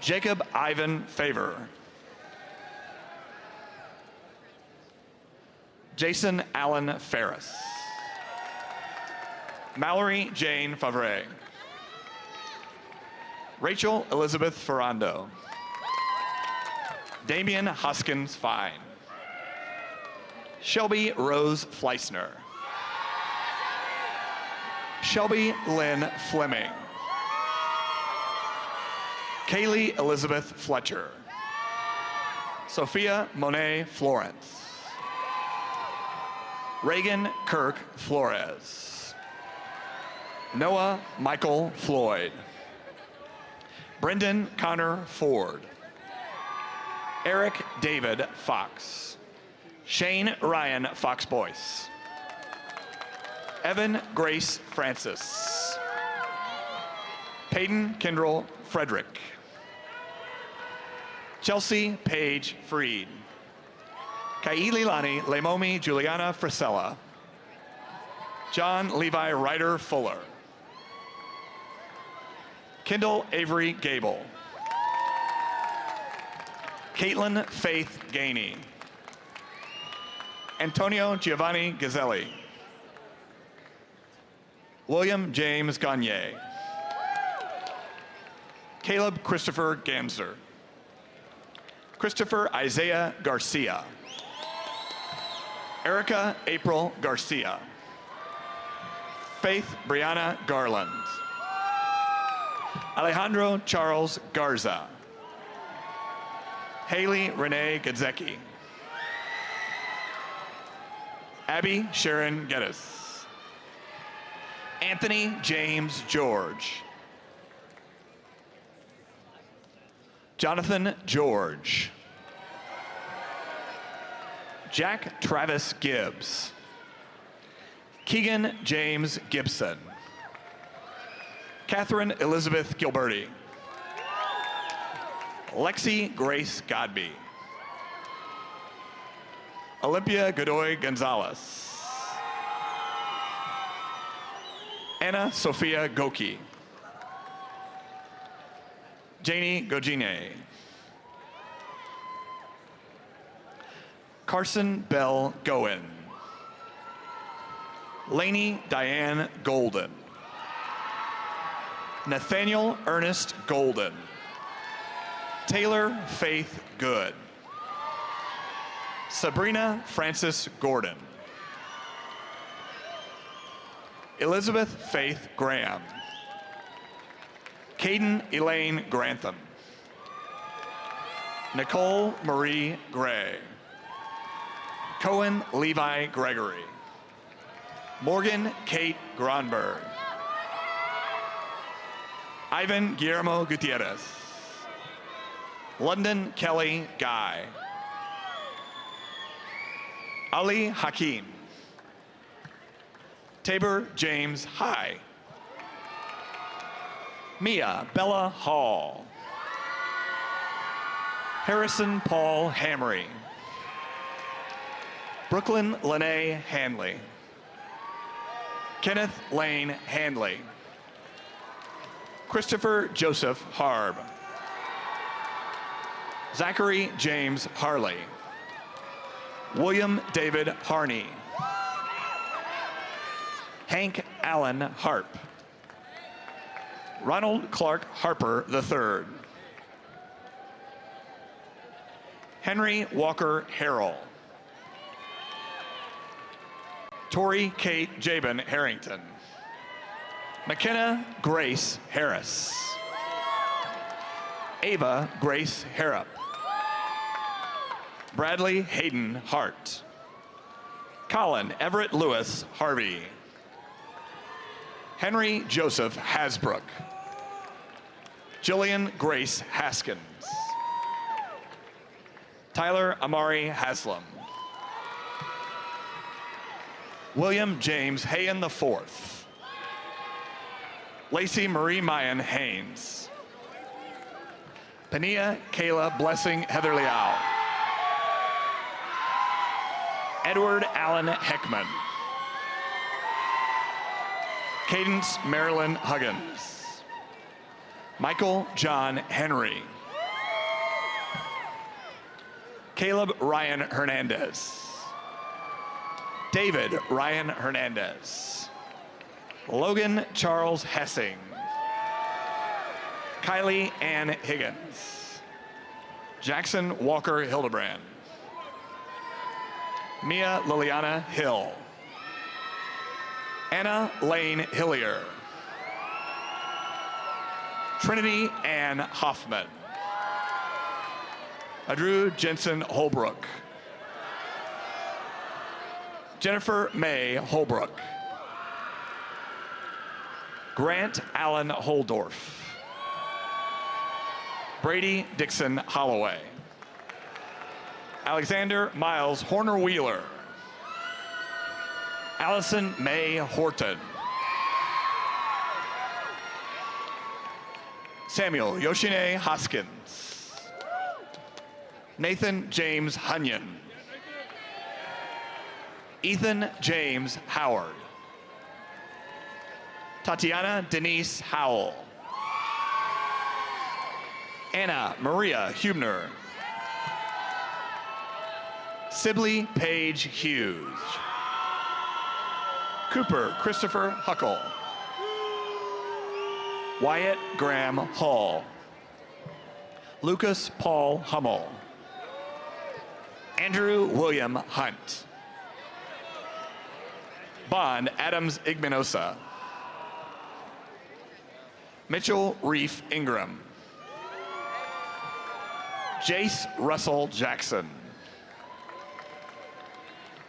Speaker 9: Jacob Ivan Favor. Jason Allen Ferris. Mallory Jane Favre. Rachel Elizabeth Ferrando. Damian Hoskins Fine. Shelby Rose Fleissner. Shelby Lynn Fleming. Kaylee Elizabeth Fletcher. Sophia Monet Florence. Reagan Kirk Flores. Noah Michael Floyd. Brendan Connor Ford. Eric David Fox. Shane Ryan Fox Boyce. Evan Grace Francis. Peyton Kendall Frederick. Chelsea Paige Freed. Kaililani Lemomi Juliana Frisella. John Levi Ryder Fuller. Kendall Avery Gable. Caitlin Faith Gainey. Antonio Giovanni Gazzelli. William James Gagne. Caleb Christopher Gamser. Christopher Isaiah Garcia. Erica April Garcia. Faith Brianna Garland. Alejandro Charles Garza. Haley Renee Gadzecki. Abby Sharon Geddes. Anthony James George. Jonathan George. Jack Travis Gibbs. Keegan James Gibson. Catherine Elizabeth Gilberti. Lexi Grace Godby. Olympia Godoy Gonzalez. Anna Sophia Goki. Janie Gogine. Carson Bell Goen. Lainey Diane Golden. Nathaniel Ernest Golden. Taylor Faith Good. Sabrina Frances Gordon. Elizabeth Faith Graham. Caden Elaine Grantham. Nicole Marie Gray. Cohen Levi Gregory. Morgan Kate Gronberg. Ivan Guillermo Gutierrez. London Kelly Guy. Ali Hakim. Tabor James High. Mia Bella Hall. Harrison Paul Hamry. Brooklyn Lene Hanley. Kenneth Lane Hanley. Christopher Joseph Harb. Zachary James Harley. William David Harney. Hank Allen Harp. Ronald Clark Harper III. Henry Walker Harrell. Tori Kate Jabin Harrington. McKenna Grace Harris. Ava Grace Harrop. Bradley Hayden Hart. Colin Everett Lewis Harvey. Henry Joseph Hasbrook. Jillian Grace Haskins. Tyler Amari Haslam. William James Hayen IV. Lacey Marie Mayan Haynes. Pania Kayla Blessing Heather Liao. Edward Allen Heckman. Cadence Marilyn Huggins. Michael John Henry. Caleb Ryan Hernandez. David Ryan Hernandez. Logan Charles Hessing. Kylie Ann Higgins. Jackson Walker Hildebrand. Mia Liliana Hill. Anna Lane Hillier. Trinity Ann Hoffman. Adrew Jensen Holbrook. Jennifer May Holbrook. Grant Allen Holdorf. Brady Dixon Holloway. Alexander Miles Horner-Wheeler. Allison May Horton. Samuel Yoshine Hoskins. Nathan James Hunyon. Ethan James Howard. Tatiana Denise Howell. Anna Maria Hubner. Sibley Paige Hughes. Cooper Christopher Huckle. Wyatt Graham Hall. Lucas Paul Hummel. Andrew William Hunt. Bond Adams Igminosa. Mitchell Reef Ingram. Jace Russell Jackson.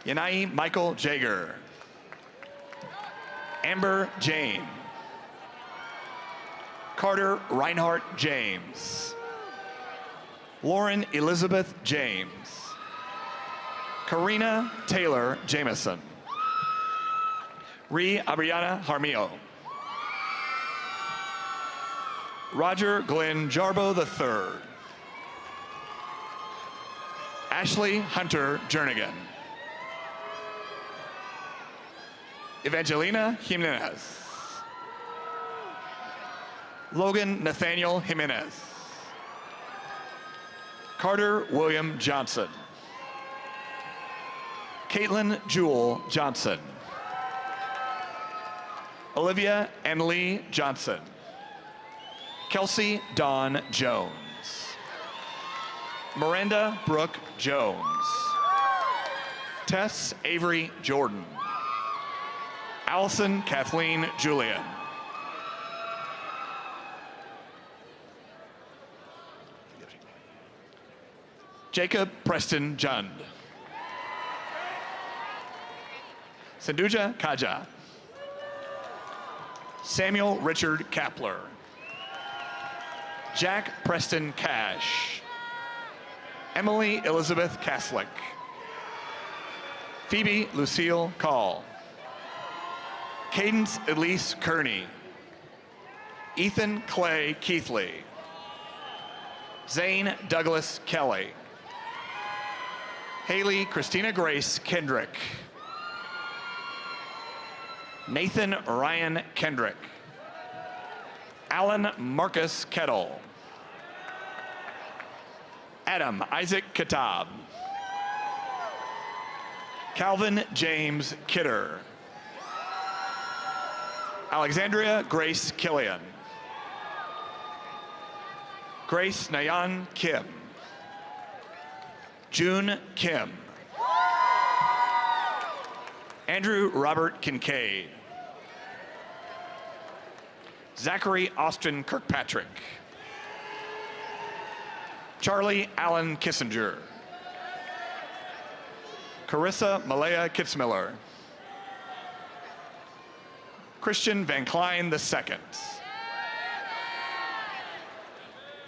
Speaker 9: Yanai Michael Jager. Amber Jane. Carter Reinhardt James. Lauren Elizabeth James. Karina Taylor Jameson. Ree Abriana Harmio. Roger Glenn Jarbo III. Ashley Hunter Jernigan. Evangelina Jimenez. Logan Nathaniel Jimenez. Carter William Johnson. Caitlin Jewel Johnson. Olivia Emily Johnson. Kelsey Dawn Jones. Miranda Brooke Jones. Tess Avery Jordan. Allison Kathleen Julian. Jacob Preston Jund. Sanduja Kaja. Samuel Richard Kapler. Jack Preston Cash. Emily Elizabeth Kaslick. Phoebe Lucille Call. Cadence Elise Kearney. Ethan Clay Keithley. Zane Douglas Kelly. Haley Christina Grace Kendrick. Nathan Ryan Kendrick. Alan Marcus Kettle. Adam Isaac Kitab. Calvin James Kidder. Alexandria Grace Killian. Grace Nayan Kim. June Kim. Andrew Robert Kincaid. Zachary Austin Kirkpatrick. Charlie Allen Kissinger. Carissa Malaya Kitzmiller. Christian Van Klein II.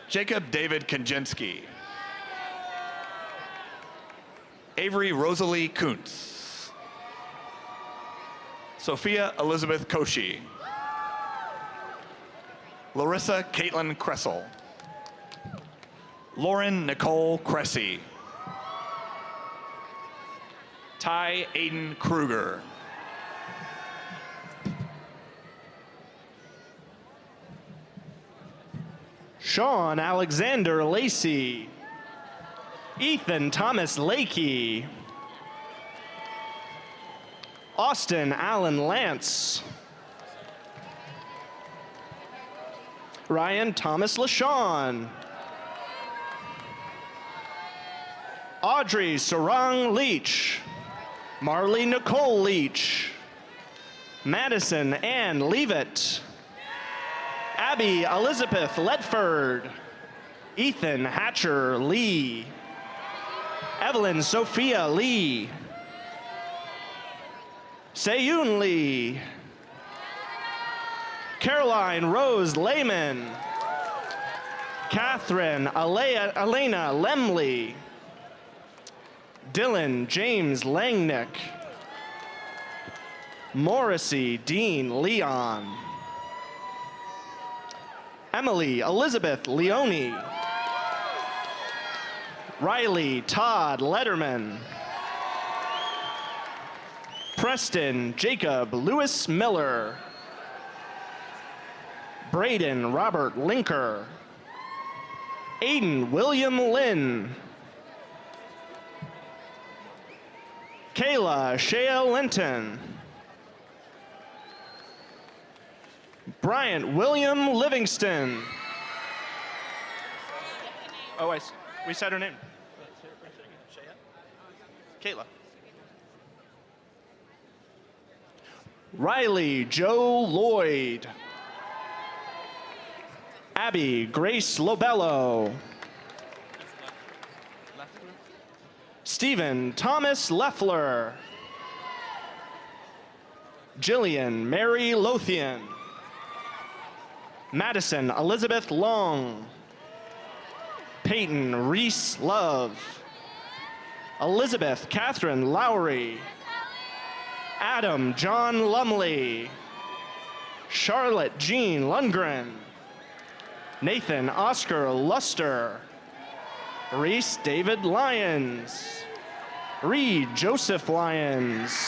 Speaker 9: Jacob David Konjinsky. Avery Rosalie Kuntz. Sophia Elizabeth Koshi. Larissa Caitlin Kressel. Lauren Nicole Cressy. Ty Aiden Kruger.
Speaker 1: Sean Alexander Lacey. Ethan Thomas Lakey. Austin Allen Lance. Ryan Thomas LaShawn. Audrey Sarang Leach. Marley Nicole Leach. Madison Ann Leavitt. Abby Elizabeth Ledford. Ethan Hatcher Lee. Evelyn Sophia Lee. Sayun Lee. Caroline Rose Lehman.
Speaker 10: Catherine Elena Lemley. Dylan James Langnick. Morrissey Dean Leon. Emily Elizabeth Leone. Riley Todd Letterman. Preston Jacob Lewis Miller. Braden Robert Linker. Aiden William Lynn. Kayla Shea Linton. Bryant William Livingston. Oh, we said her name. Kayla. Riley Joe Lloyd. Abby Grace Lobello. Stephen Thomas Leffler. Jillian Mary Lothian. Madison Elizabeth Long. Peyton Reese Love. Elizabeth Catherine Lowry. Adam John Lumley. Charlotte Jean Lundgren. Nathan Oscar Luster. Reese David Lyons. Reed Joseph Lyons.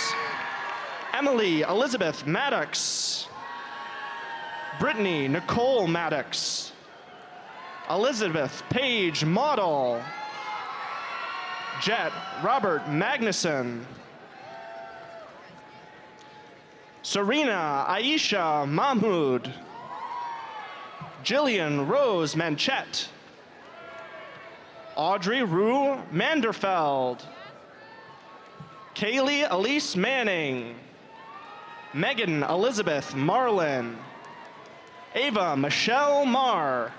Speaker 10: Emily Elizabeth Maddox. Brittany Nicole Maddox. Elizabeth Page Model. Jet Robert Magnuson. Serena Aisha Mahmood. Jillian Rose Manchette. Audrey Rue Manderfeld. Kaylee Elise Manning. Megan Elizabeth Marlin. Ava Michelle Marr.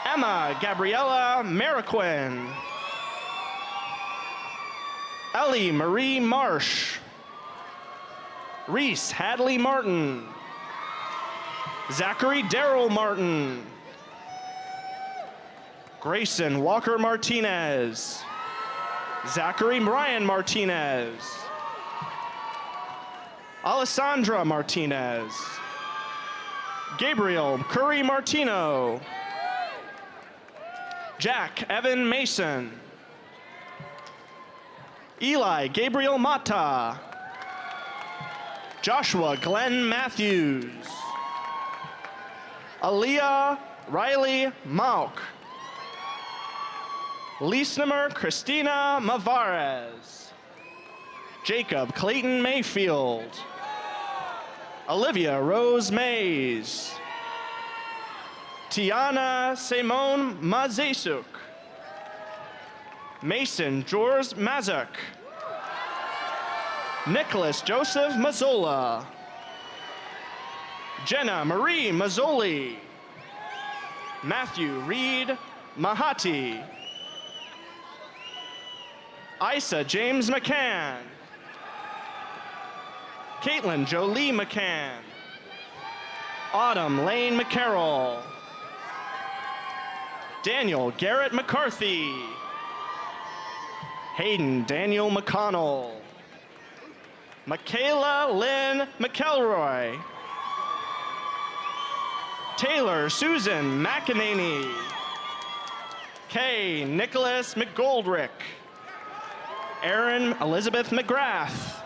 Speaker 10: Emma Gabriella Mariquin. Ellie Marie Marsh. Reese Hadley Martin. Zachary Darrell Martin. Grayson Walker Martinez. Zachary Brian Martinez. Alessandra Martinez. Gabriel Curry Martino. Jack Evan Mason. Eli Gabriel Mata. Joshua Glenn Matthews. Aaliyah Riley Mauk. Liesnemer Christina Mavarez. Jacob Clayton Mayfield. Olivia Rose Mays. Tiana Simone Mazesuk. Mason George Mazuk. Nicholas Joseph Mazzola. Jenna Marie Mazzoli. Matthew Reed Mahati. Isa James McCann. Caitlin Jolie McCann. Autumn Lane McCarroll. Daniel Garrett McCarthy. Hayden Daniel McConnell. Michaela Lynn McElroy. Taylor Susan McEnany. Kay Nicholas McGoldrick. Erin Elizabeth McGrath.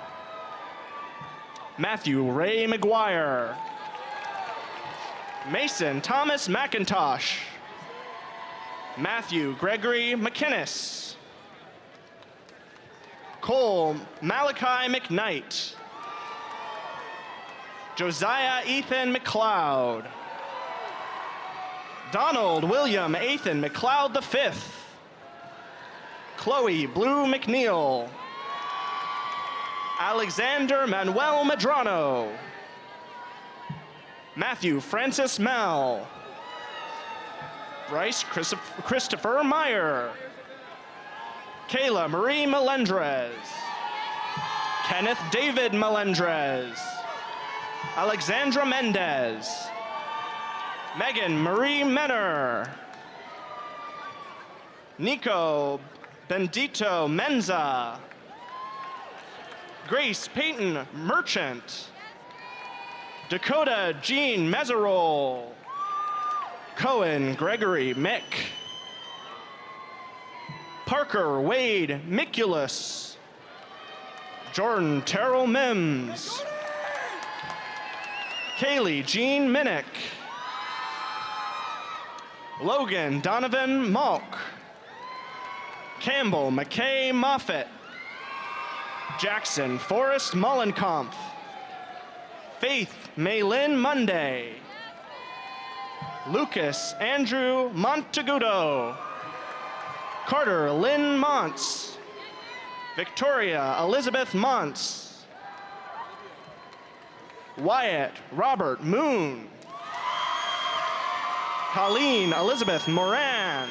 Speaker 10: Matthew Ray McGuire. Mason Thomas McIntosh. Matthew Gregory McInnes. Cole Malachi McKnight. Josiah Ethan McLeod. Donald William Ethan McLeod V. Chloe Blue McNeil. Alexander Manuel Medrano. Matthew Francis Mel. Bryce Christopher Meyer. Kayla Marie Melendrez. Kenneth David Melendrez. Alexandra Mendez. Megan Marie Menner. Nico Bendito Menza. Grace Peyton Merchant. Dakota Jean Meserole. Cohen Gregory Mick. Parker Wade Miculus. Jordan Terrell Mims. Kaylee Jean Minnick. Logan Donovan Malk. Campbell McKay Moffett. Jackson Forrest Mullenkampf. Faith Maylin Monday. Lucas Andrew Montegudo. Carter Lynn Montz. Victoria Elizabeth Montz. Wyatt Robert Moon. Colleen Elizabeth Moran.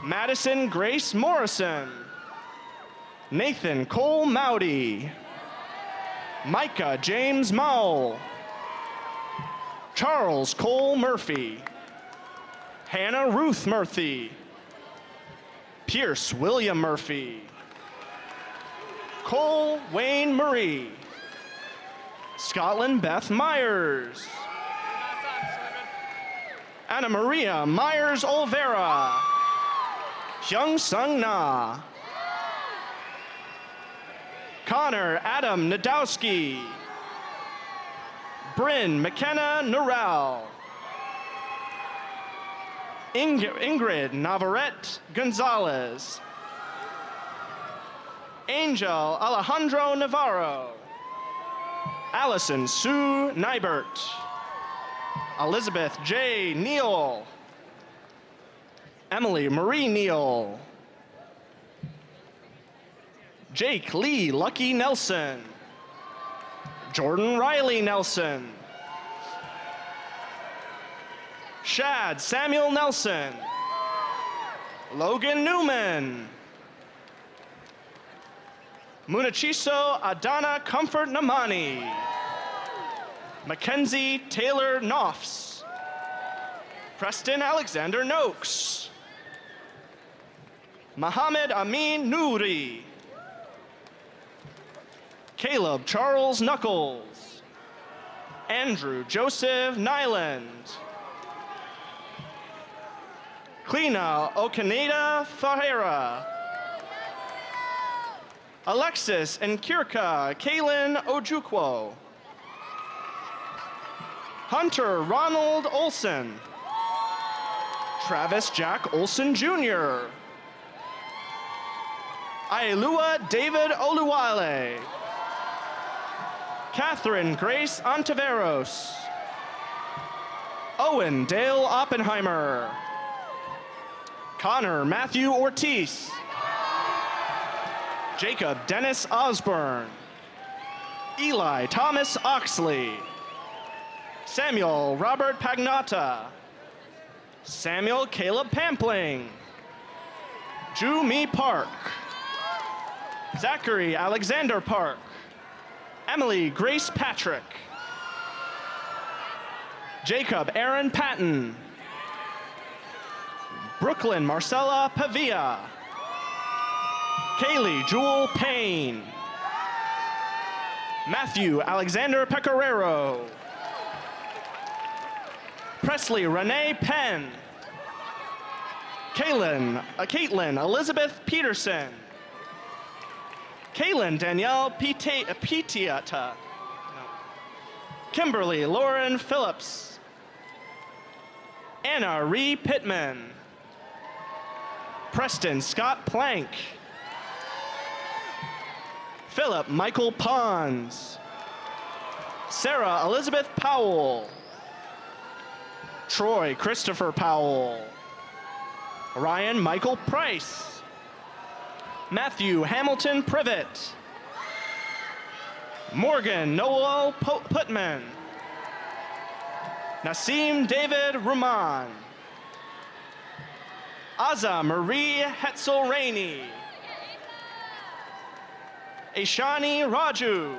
Speaker 10: Madison Grace Morrison. Nathan Cole Mowdy. Micah James Mowell. Charles Cole Murphy. Hannah Ruth Murphy. Pierce William Murphy. Cole Wayne Marie. Scotland Beth Myers. Anna Maria Myers Olvera. Hyung Sung Na. Connor Adam Nadowski. Bryn McKenna Norell. Ingrid Navarrete Gonzalez. Angel Alejandro Navarro. Allison Sue Nybert. Elizabeth J. Neal. Emily Marie Neal. Jake Lee Lucky Nelson. Jordan Riley Nelson. Shad Samuel Nelson. Logan Newman. Munachiso Adana Comfort Namani. Mackenzie Taylor Knopfs. Preston Alexander Noakes. Mohammed Amin Nouri. Caleb Charles Knuckles. Andrew Joseph Nyland. Clina Okaneda Fahera. Alexis Nkirka Kaylin Ojukwo. Hunter Ronald Olson. Travis Jack Olson Jr. Ailua David Oluwale. Catherine Grace Ontiveros. Owen Dale Oppenheimer. Connor Matthew Ortiz. Jacob Dennis Osborne. Eli Thomas Oxley. Samuel Robert Pagnotta. Samuel Caleb Pampling. Ju Mi Park. Zachary Alexander Park. Emily Grace Patrick. Jacob Aaron Patton. Brooklyn Marcella Pavia. Kaylee Jewel Payne. Matthew Alexander Pecoraro. Presley Renee Penn. Caitlin Elizabeth Peterson. Kaylin Danielle Pitiata. Kimberly Lauren Phillips. Anna Ree Pittman. Preston Scott Plank. Philip Michael Pons. Sarah Elizabeth Powell. Troy Christopher Powell. Ryan Michael Price. Matthew Hamilton Privet. Morgan Noel Putman. Nasim David Ruman. Aza Marie Hetzel Rainey. Ishani Raju.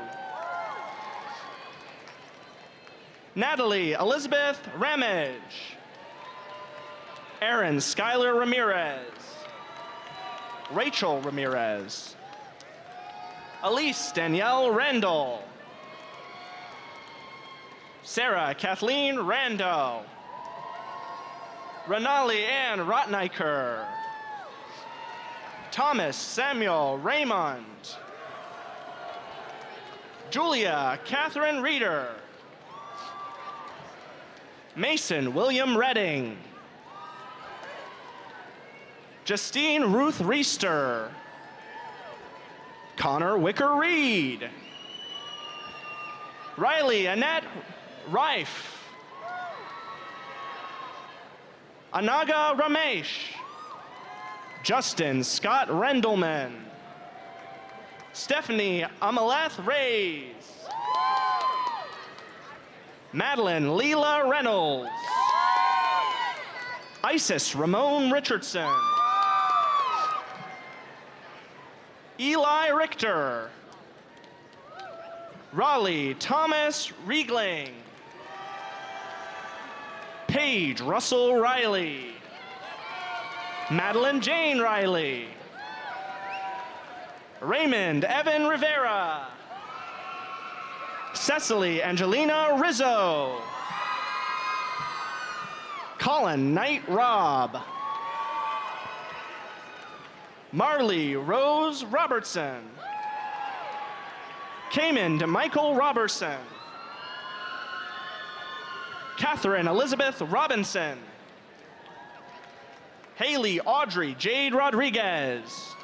Speaker 10: Natalie Elizabeth Ramage. Erin Skylar Ramirez. Rachel Ramirez. Elise Danielle Randall. Sarah Kathleen Rando. Renali Ann Rotniker. Thomas Samuel Raymond. Julia Catherine Reeder. Mason William Redding. Justine Ruth Reister. Connor Wicker Reed. Riley Annette Rife. Anaga Ramesh. Justin Scott Rendelman. Stephanie Amaleth Reyes. Madeline Leela Reynolds. Isis Ramon Richardson. Eli Richter. Raleigh Thomas Riegling. Paige Russell Riley. Madeline Jane Riley. Raymond Evan Rivera. Cecily Angelina Rizzo. Colin Knight Robb. Marley Rose Robertson. Cayman DeMichael Robertson. Catherine Elizabeth Robinson. Haley Audrey Jade Rodriguez.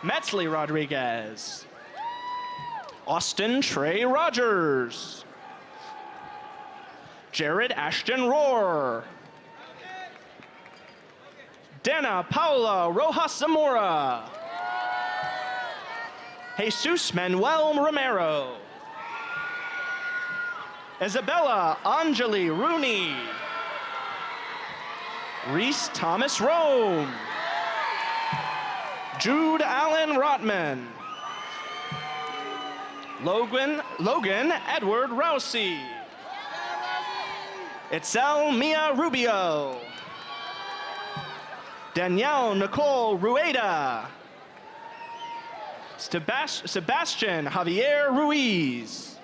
Speaker 10: Metzley Rodriguez. Austin Trey Rogers. Jared Ashton Rohr. Dana Paula Rojas Zamora. Jesus Manuel Romero. Isabella Anjali Rooney. Reese Thomas Rome. Jude Allen Rotman. Logan Edward Rousey. Itzel Mia Rubio. Danielle Nicole Rueda. Sebastian Javier Ruiz.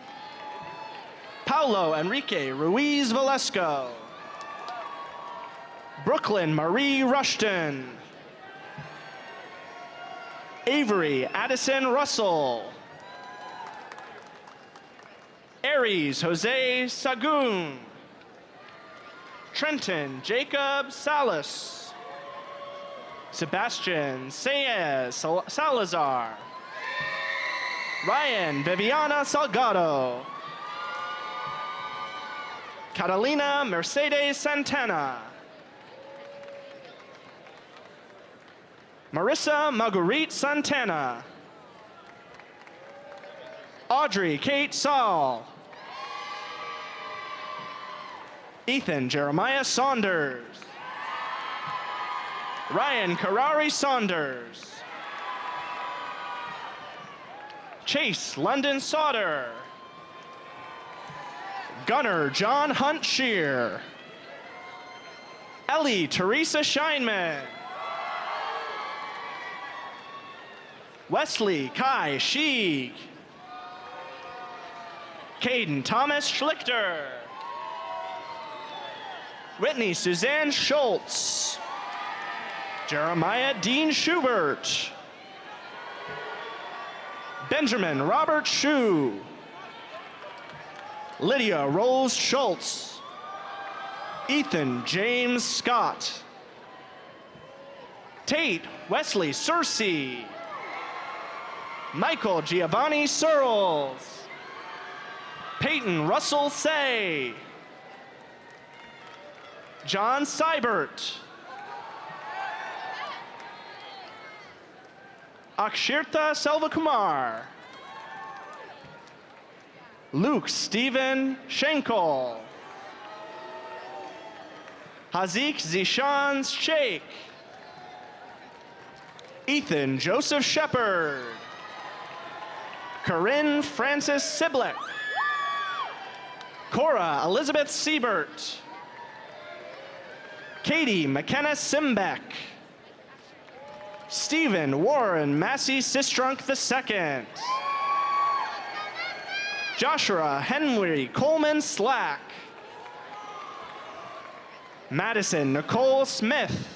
Speaker 10: Paulo Enrique Ruiz Valesco. Brooklyn Marie Rushton. Avery Addison Russell. Aries Jose Sagun. Trenton Jacob Salas. Sebastian Sayez Salazar. Ryan Viviana Salgado. Catalina Mercedes Santana. Marissa Marguerite Santana. Audrey Kate Saul. Ethan Jeremiah Saunders. Ryan Karari Saunders. Chase London Sauter. Gunner John Hunt Shear. Ellie Teresa Scheinman. Wesley Kai Sheig. Caden Thomas Schlichter. Whitney Suzanne Schultz. Jeremiah Dean Schubert. Benjamin Robert Shue. Lydia Rose Schultz. Ethan James Scott. Tate Wesley Searcy. Michael Giovanni Searles. Peyton Russell Say. John Seibert. Akshirta Selvakumar. Luke Stephen Schenkel. Hazik Zishan Sheikh. Ethan Joseph Shepard. Corinne Francis Siblick. Cora Elizabeth Siebert. Katie McKenna Simbeck. Stephen Warren Massey Sistrunk II. Joshua Henry Coleman Slack. Madison Nicole Smith.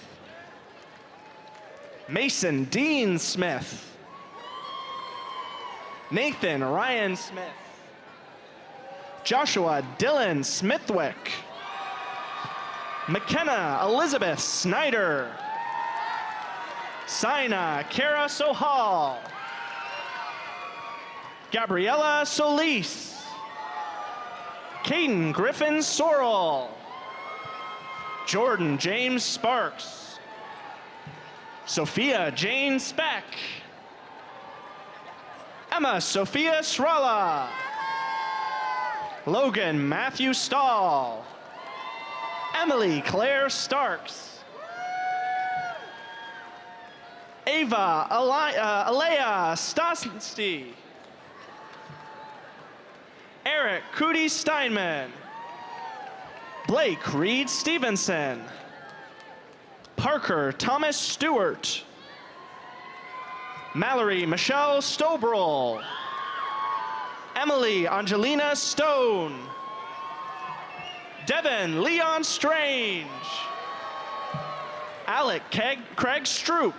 Speaker 10: Mason Dean Smith. Nathan Ryan Smith. Joshua Dylan Smithwick. McKenna Elizabeth Snyder. Sina Kara Sohal. Gabriella Solis. Caden Griffin Sorrell. Jordan James Sparks. Sophia Jane Speck. Emma Sophia Srala. Logan Matthew Stahl. Emily Claire Starks. Ava Alea Stasny. Eric Cootie Steinman. Blake Reed Stevenson. Parker Thomas Stewart. Mallory Michelle Stobrel. Emily Angelina Stone. Devin Leon Strange. Alec Craig Stroop.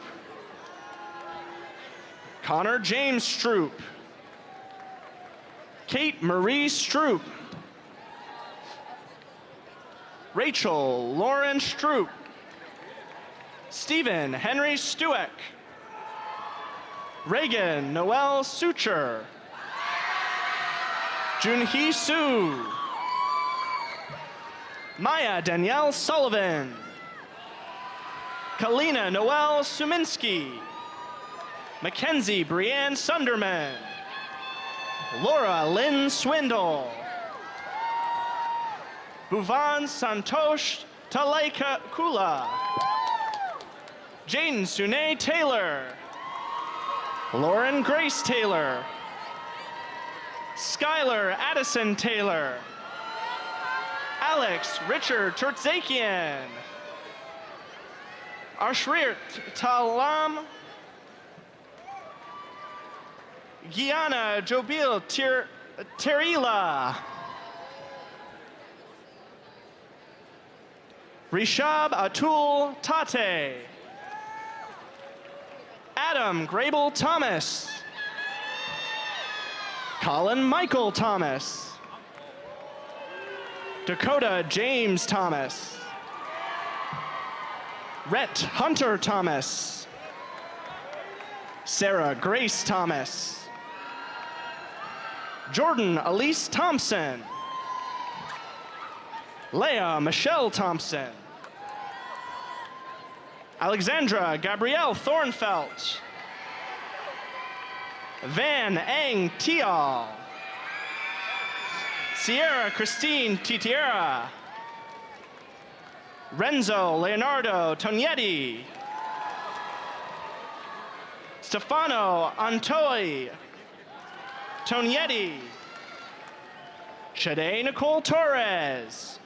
Speaker 10: Connor James Stroop. Kate Marie Stroop. Rachel Lauren Stroop. Stephen Henry Stueck. Reagan Noel Suture. Junhee Su. Maya Danielle Sullivan. Kalina Noel Suminski. Mackenzie Brianne Sunderman. Laura Lynn Swindle. Bhuvan Santosh Talaika Kula. Jane Sune Taylor. Lauren Grace Taylor. Skylar Addison Taylor. Alex Richard Turtzakian. Ashrir Talam. Gianna Jobil Terila. Rishab Atul Tate. Adam Grable Thomas. Colin Michael Thomas. Dakota James Thomas. Rhett Hunter Thomas. Sarah Grace Thomas. Jordan Elise Thompson. Leah Michelle Thompson. Alexandra Gabrielle Thornfelt. Van Ang Tial. Sierra Christine Titiera. Renzo Leonardo Tonietti. Stefano Antoi Tonietti. Shade Nicole Torres.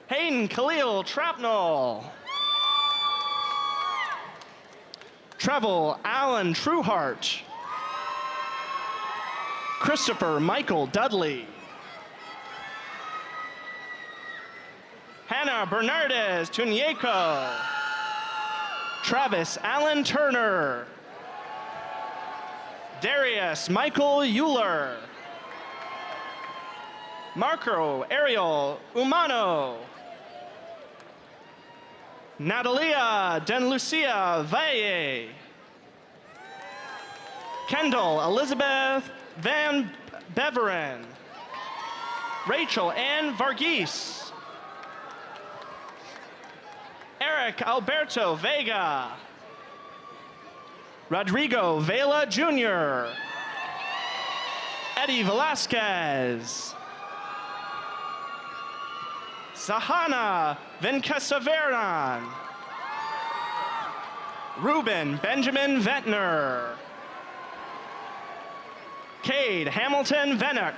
Speaker 10: Hayden Khalil Trapnell. Trevor Allen Trueheart. Christopher Michael Dudley. Hannah Bernardez Tunyeko. Travis Allen Turner. Darius Michael Euler. Marco Ariel Umano. Natalia Denlucia Valle. Kendall Elizabeth Van Beveren. Rachel Ann Varghese. Eric Alberto Vega. Rodrigo Vela Jr. Eddie Velasquez. Sahana Venkasaveran. Ruben Benjamin Ventnor. Cade Hamilton Vennock.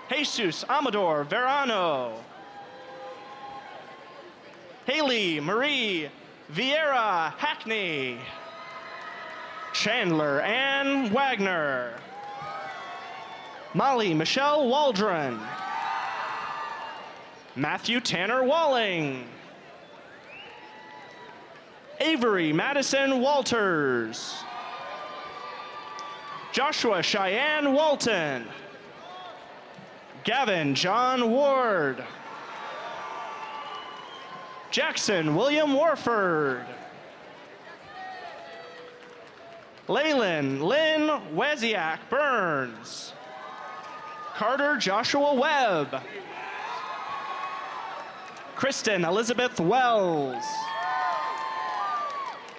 Speaker 10: Jesus Amador Verano. Haley Marie Vieira Hackney. Chandler Ann Wagner. Molly Michelle Waldron. Matthew Tanner Walling. Avery Madison Walters. Joshua Cheyenne Walton. Gavin John Ward. Jackson William Warford. Leyland Lynn Weziak Burns. Carter Joshua Webb. Kristen Elizabeth Wells.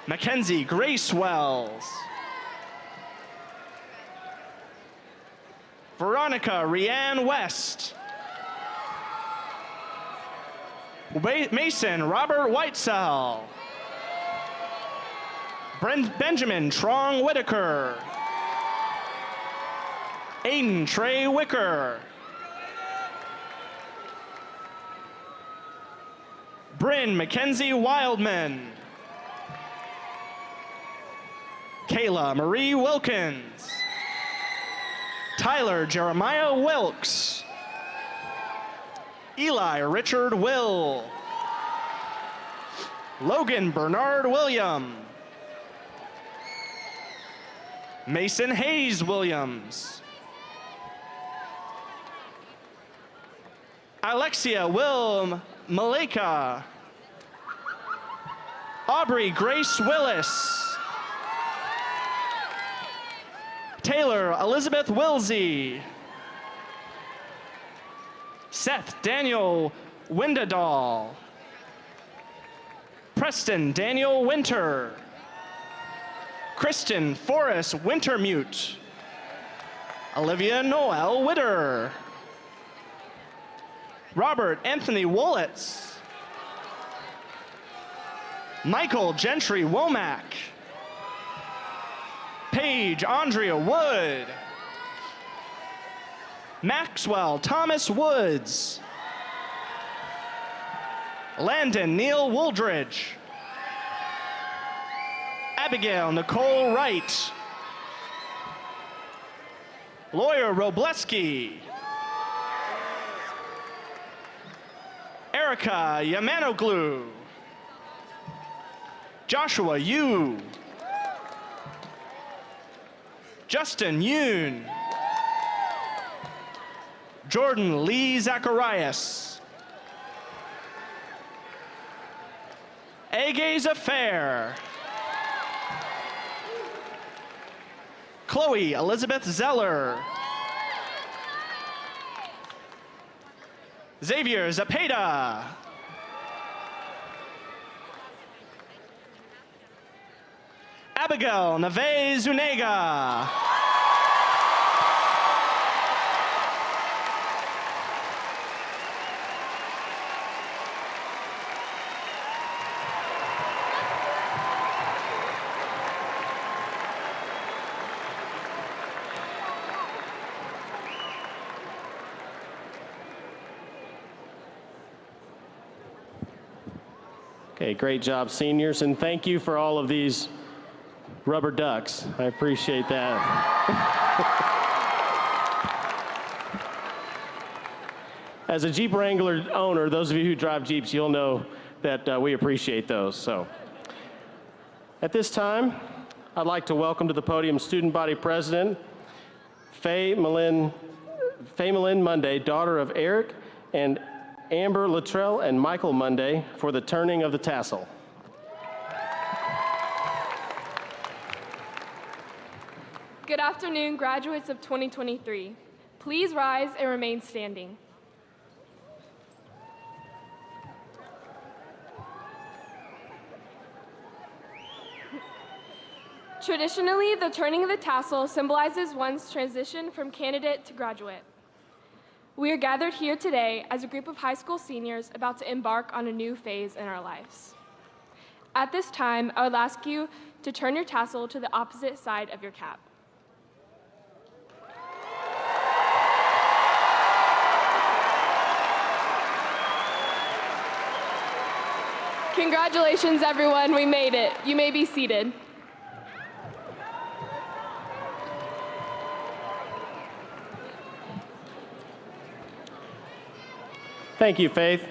Speaker 10: Mackenzie Grace Wells. Veronica Rianne West. Mason Robert Whitesell. Benjamin Trong Whitaker. Aiden Trey Wicker. Bryn Mackenzie Wildman. Kayla Marie Wilkins. Tyler Jeremiah Wilkes. Eli Richard Will. Logan Bernard William. Mason Hayes Williams. Alexia Will Maleka. Aubrey Grace Willis. Taylor Elizabeth Wilsey. Seth Daniel Windadal. Preston Daniel Winter. Kristen Forrest Wintermute. Olivia Noel Witter. Robert Anthony Wolitz. Michael Gentry Womack. Paige Andrea Wood. Maxwell Thomas Woods. Landon Neil Wooldridge. Abigail Nicole Wright. Lawyer Robleski. Erica Yamanoglu. Joshua Yu. Justin Yoon. Jordan Lee Zacharias. Agaze Affair. Chloe Elizabeth Zeller. Xavier Zapata. Abigail Nave Zuniga.
Speaker 1: Okay, great job, seniors, and thank you for all of these rubber ducks. I appreciate that. As a Jeep Wrangler owner, those of you who drive Jeeps, you'll know that we appreciate those. So, at this time, I'd like to welcome to the podium Student Body President Faye Malin Monday, daughter of Eric and Amber Luttrell and Michael Monday, for the turning of the tassel.
Speaker 11: Good afternoon, graduates of 2023. Please rise and remain standing. Traditionally, the turning of the tassel symbolizes one's transition from candidate to graduate. We are gathered here today as a group of high school seniors about to embark on a new phase in our lives. At this time, I would ask you to turn your tassel to the opposite side of your cap. Congratulations, everyone. We made it. You may be seated.
Speaker 1: Thank you, Faith.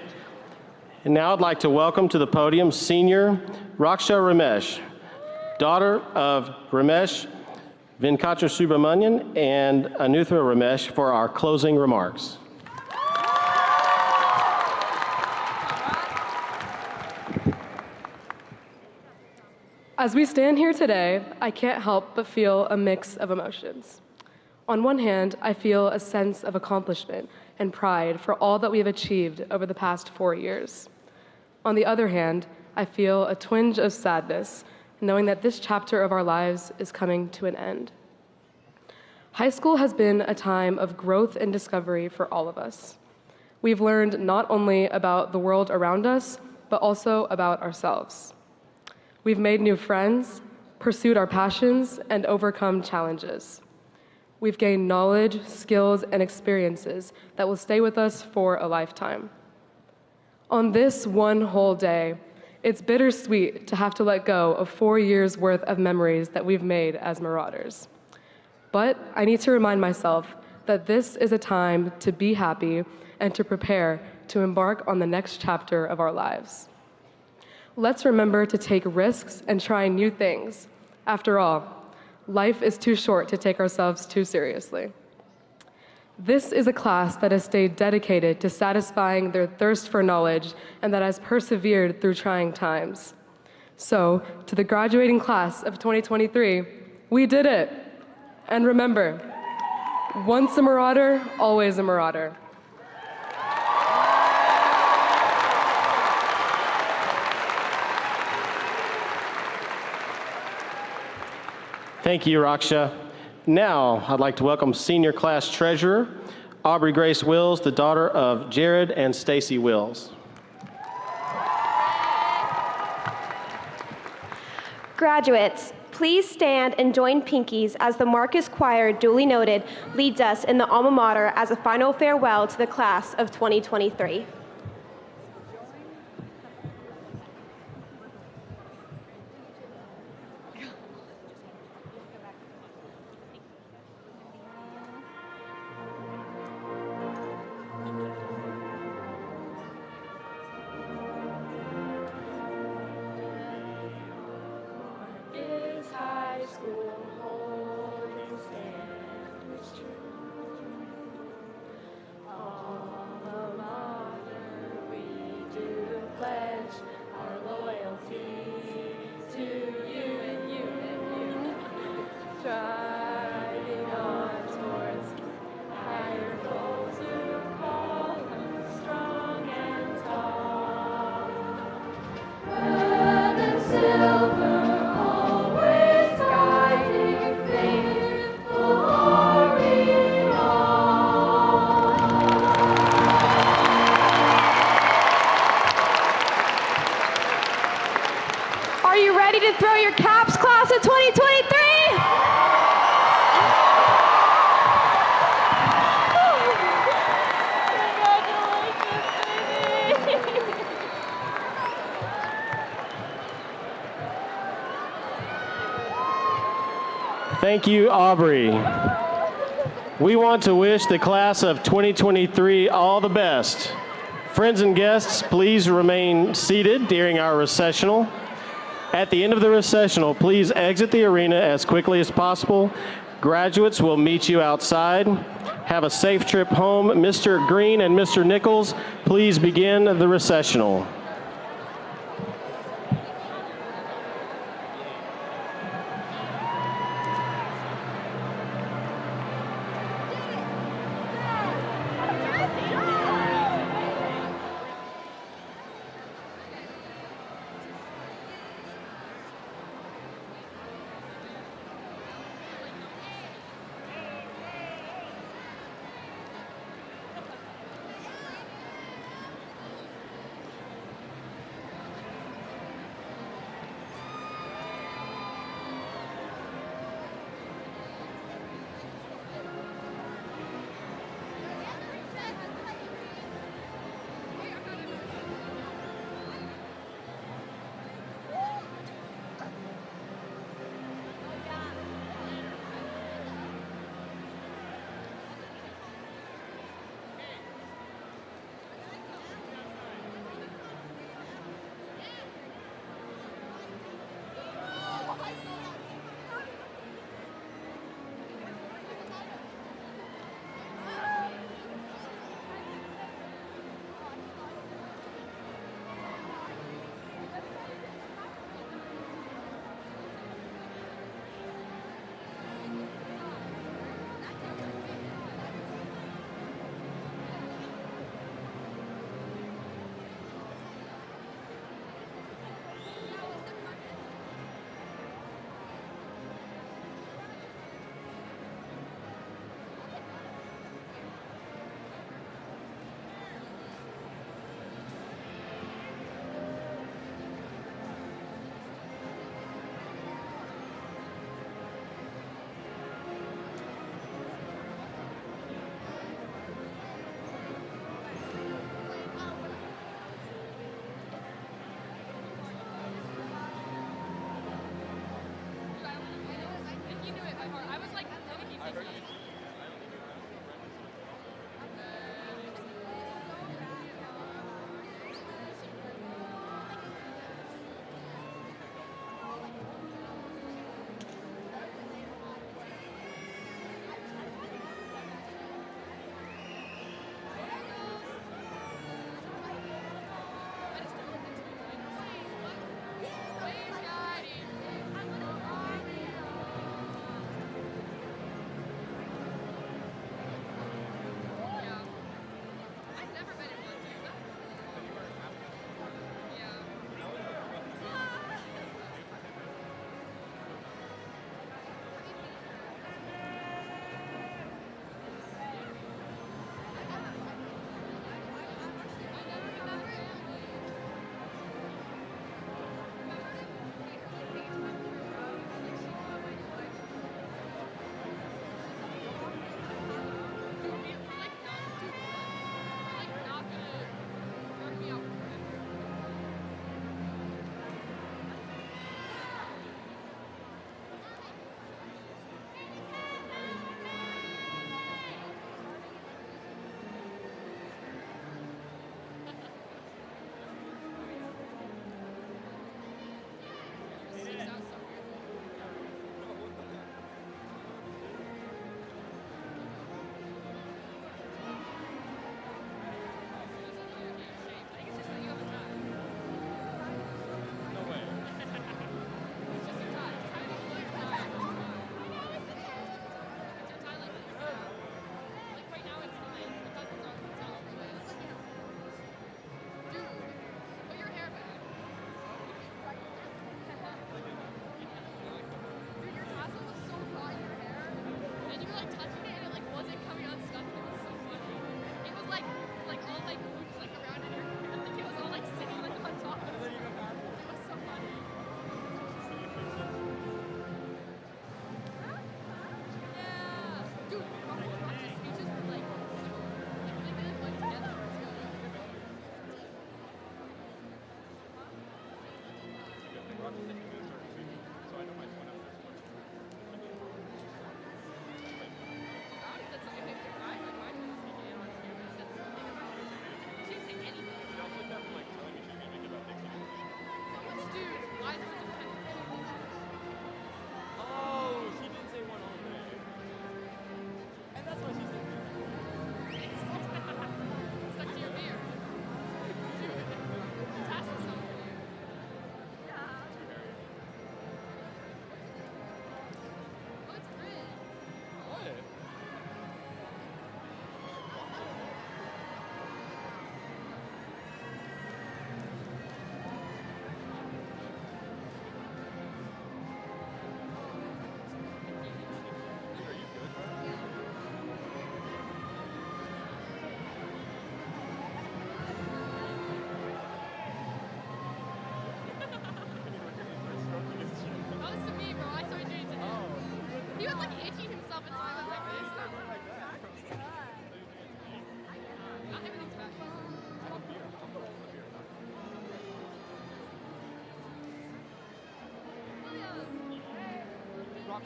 Speaker 1: And now I'd like to welcome to the podium senior Raksha Ramesh, daughter of Ramesh Venkatra and Anuthra Ramesh, for our closing remarks.
Speaker 12: As we stand here today, I can't help but feel a mix of emotions. On one hand, I feel a sense of accomplishment and pride for all that we have achieved over the past 4 years. On the other hand, I feel a twinge of sadness, knowing that this chapter of our lives is coming to an end. High school has been a time of growth and discovery for all of us. We've learned not only about the world around us, but also about ourselves. We've made new friends, pursued our passions, and overcome challenges. We've gained knowledge, skills, and experiences that will stay with us for a lifetime. On this one whole day, it's bittersweet to have to let go of 4 years' worth of memories that we've made as Marauders. But I need to remind myself that this is a time to be happy and to prepare to embark on the next chapter of our lives. Let's remember to take risks and try new things. After all, life is too short to take ourselves too seriously. This is a class that has stayed dedicated to satisfying their thirst for knowledge and that has persevered through trying times. So, to the graduating class of 2023, we did it. And remember, once a Marauder, always a Marauder.
Speaker 1: Thank you, Raksha. Now, I'd like to welcome Senior Class Treasurer, Aubrey Grace Wills, the daughter of Jared and Stacy Wills.
Speaker 2: Graduates, please stand and join Pinkies as the Marcus Choir, duly noted, leads us in the alma mater as a final farewell to the class of 2023. Are you ready to throw your caps, class of 2023?
Speaker 1: Thank you, Aubrey. We want to wish the class of 2023 all the best. Friends and guests, please remain seated during our recessional. At the end of the recessional, please exit the arena as quickly as possible. Graduates will meet you outside. Have a safe trip home. Mr. Green and Mr. Nichols, please begin the recessional.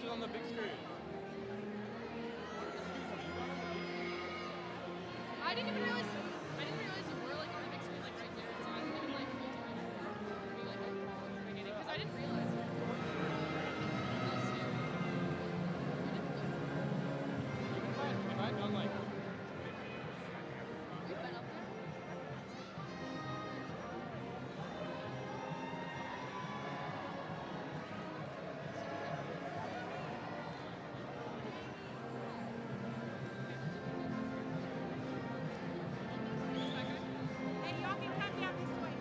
Speaker 13: Watch it on the big screen.
Speaker 14: I didn't even realize you were like on the big screen, like right there. So I didn't even like filter it or be like from the beginning because I didn't realize it.
Speaker 13: If I'd done like
Speaker 14: We've been up there.
Speaker 3: Hey, y'all can come down this way.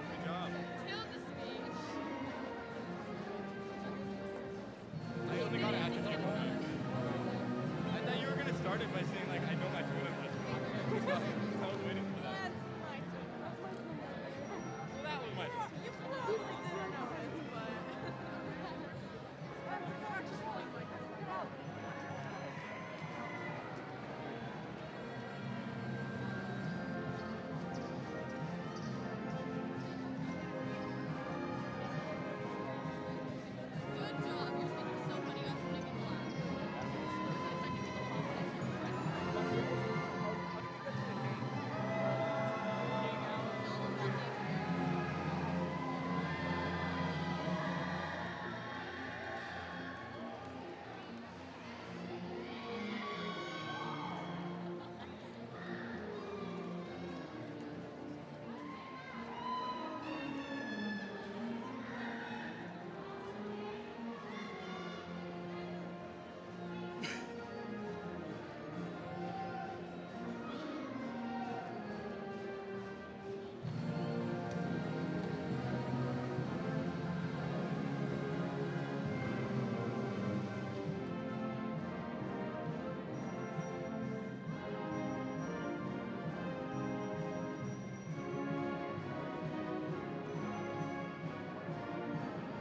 Speaker 13: good job. I only got it at the I thought you were gonna start it by saying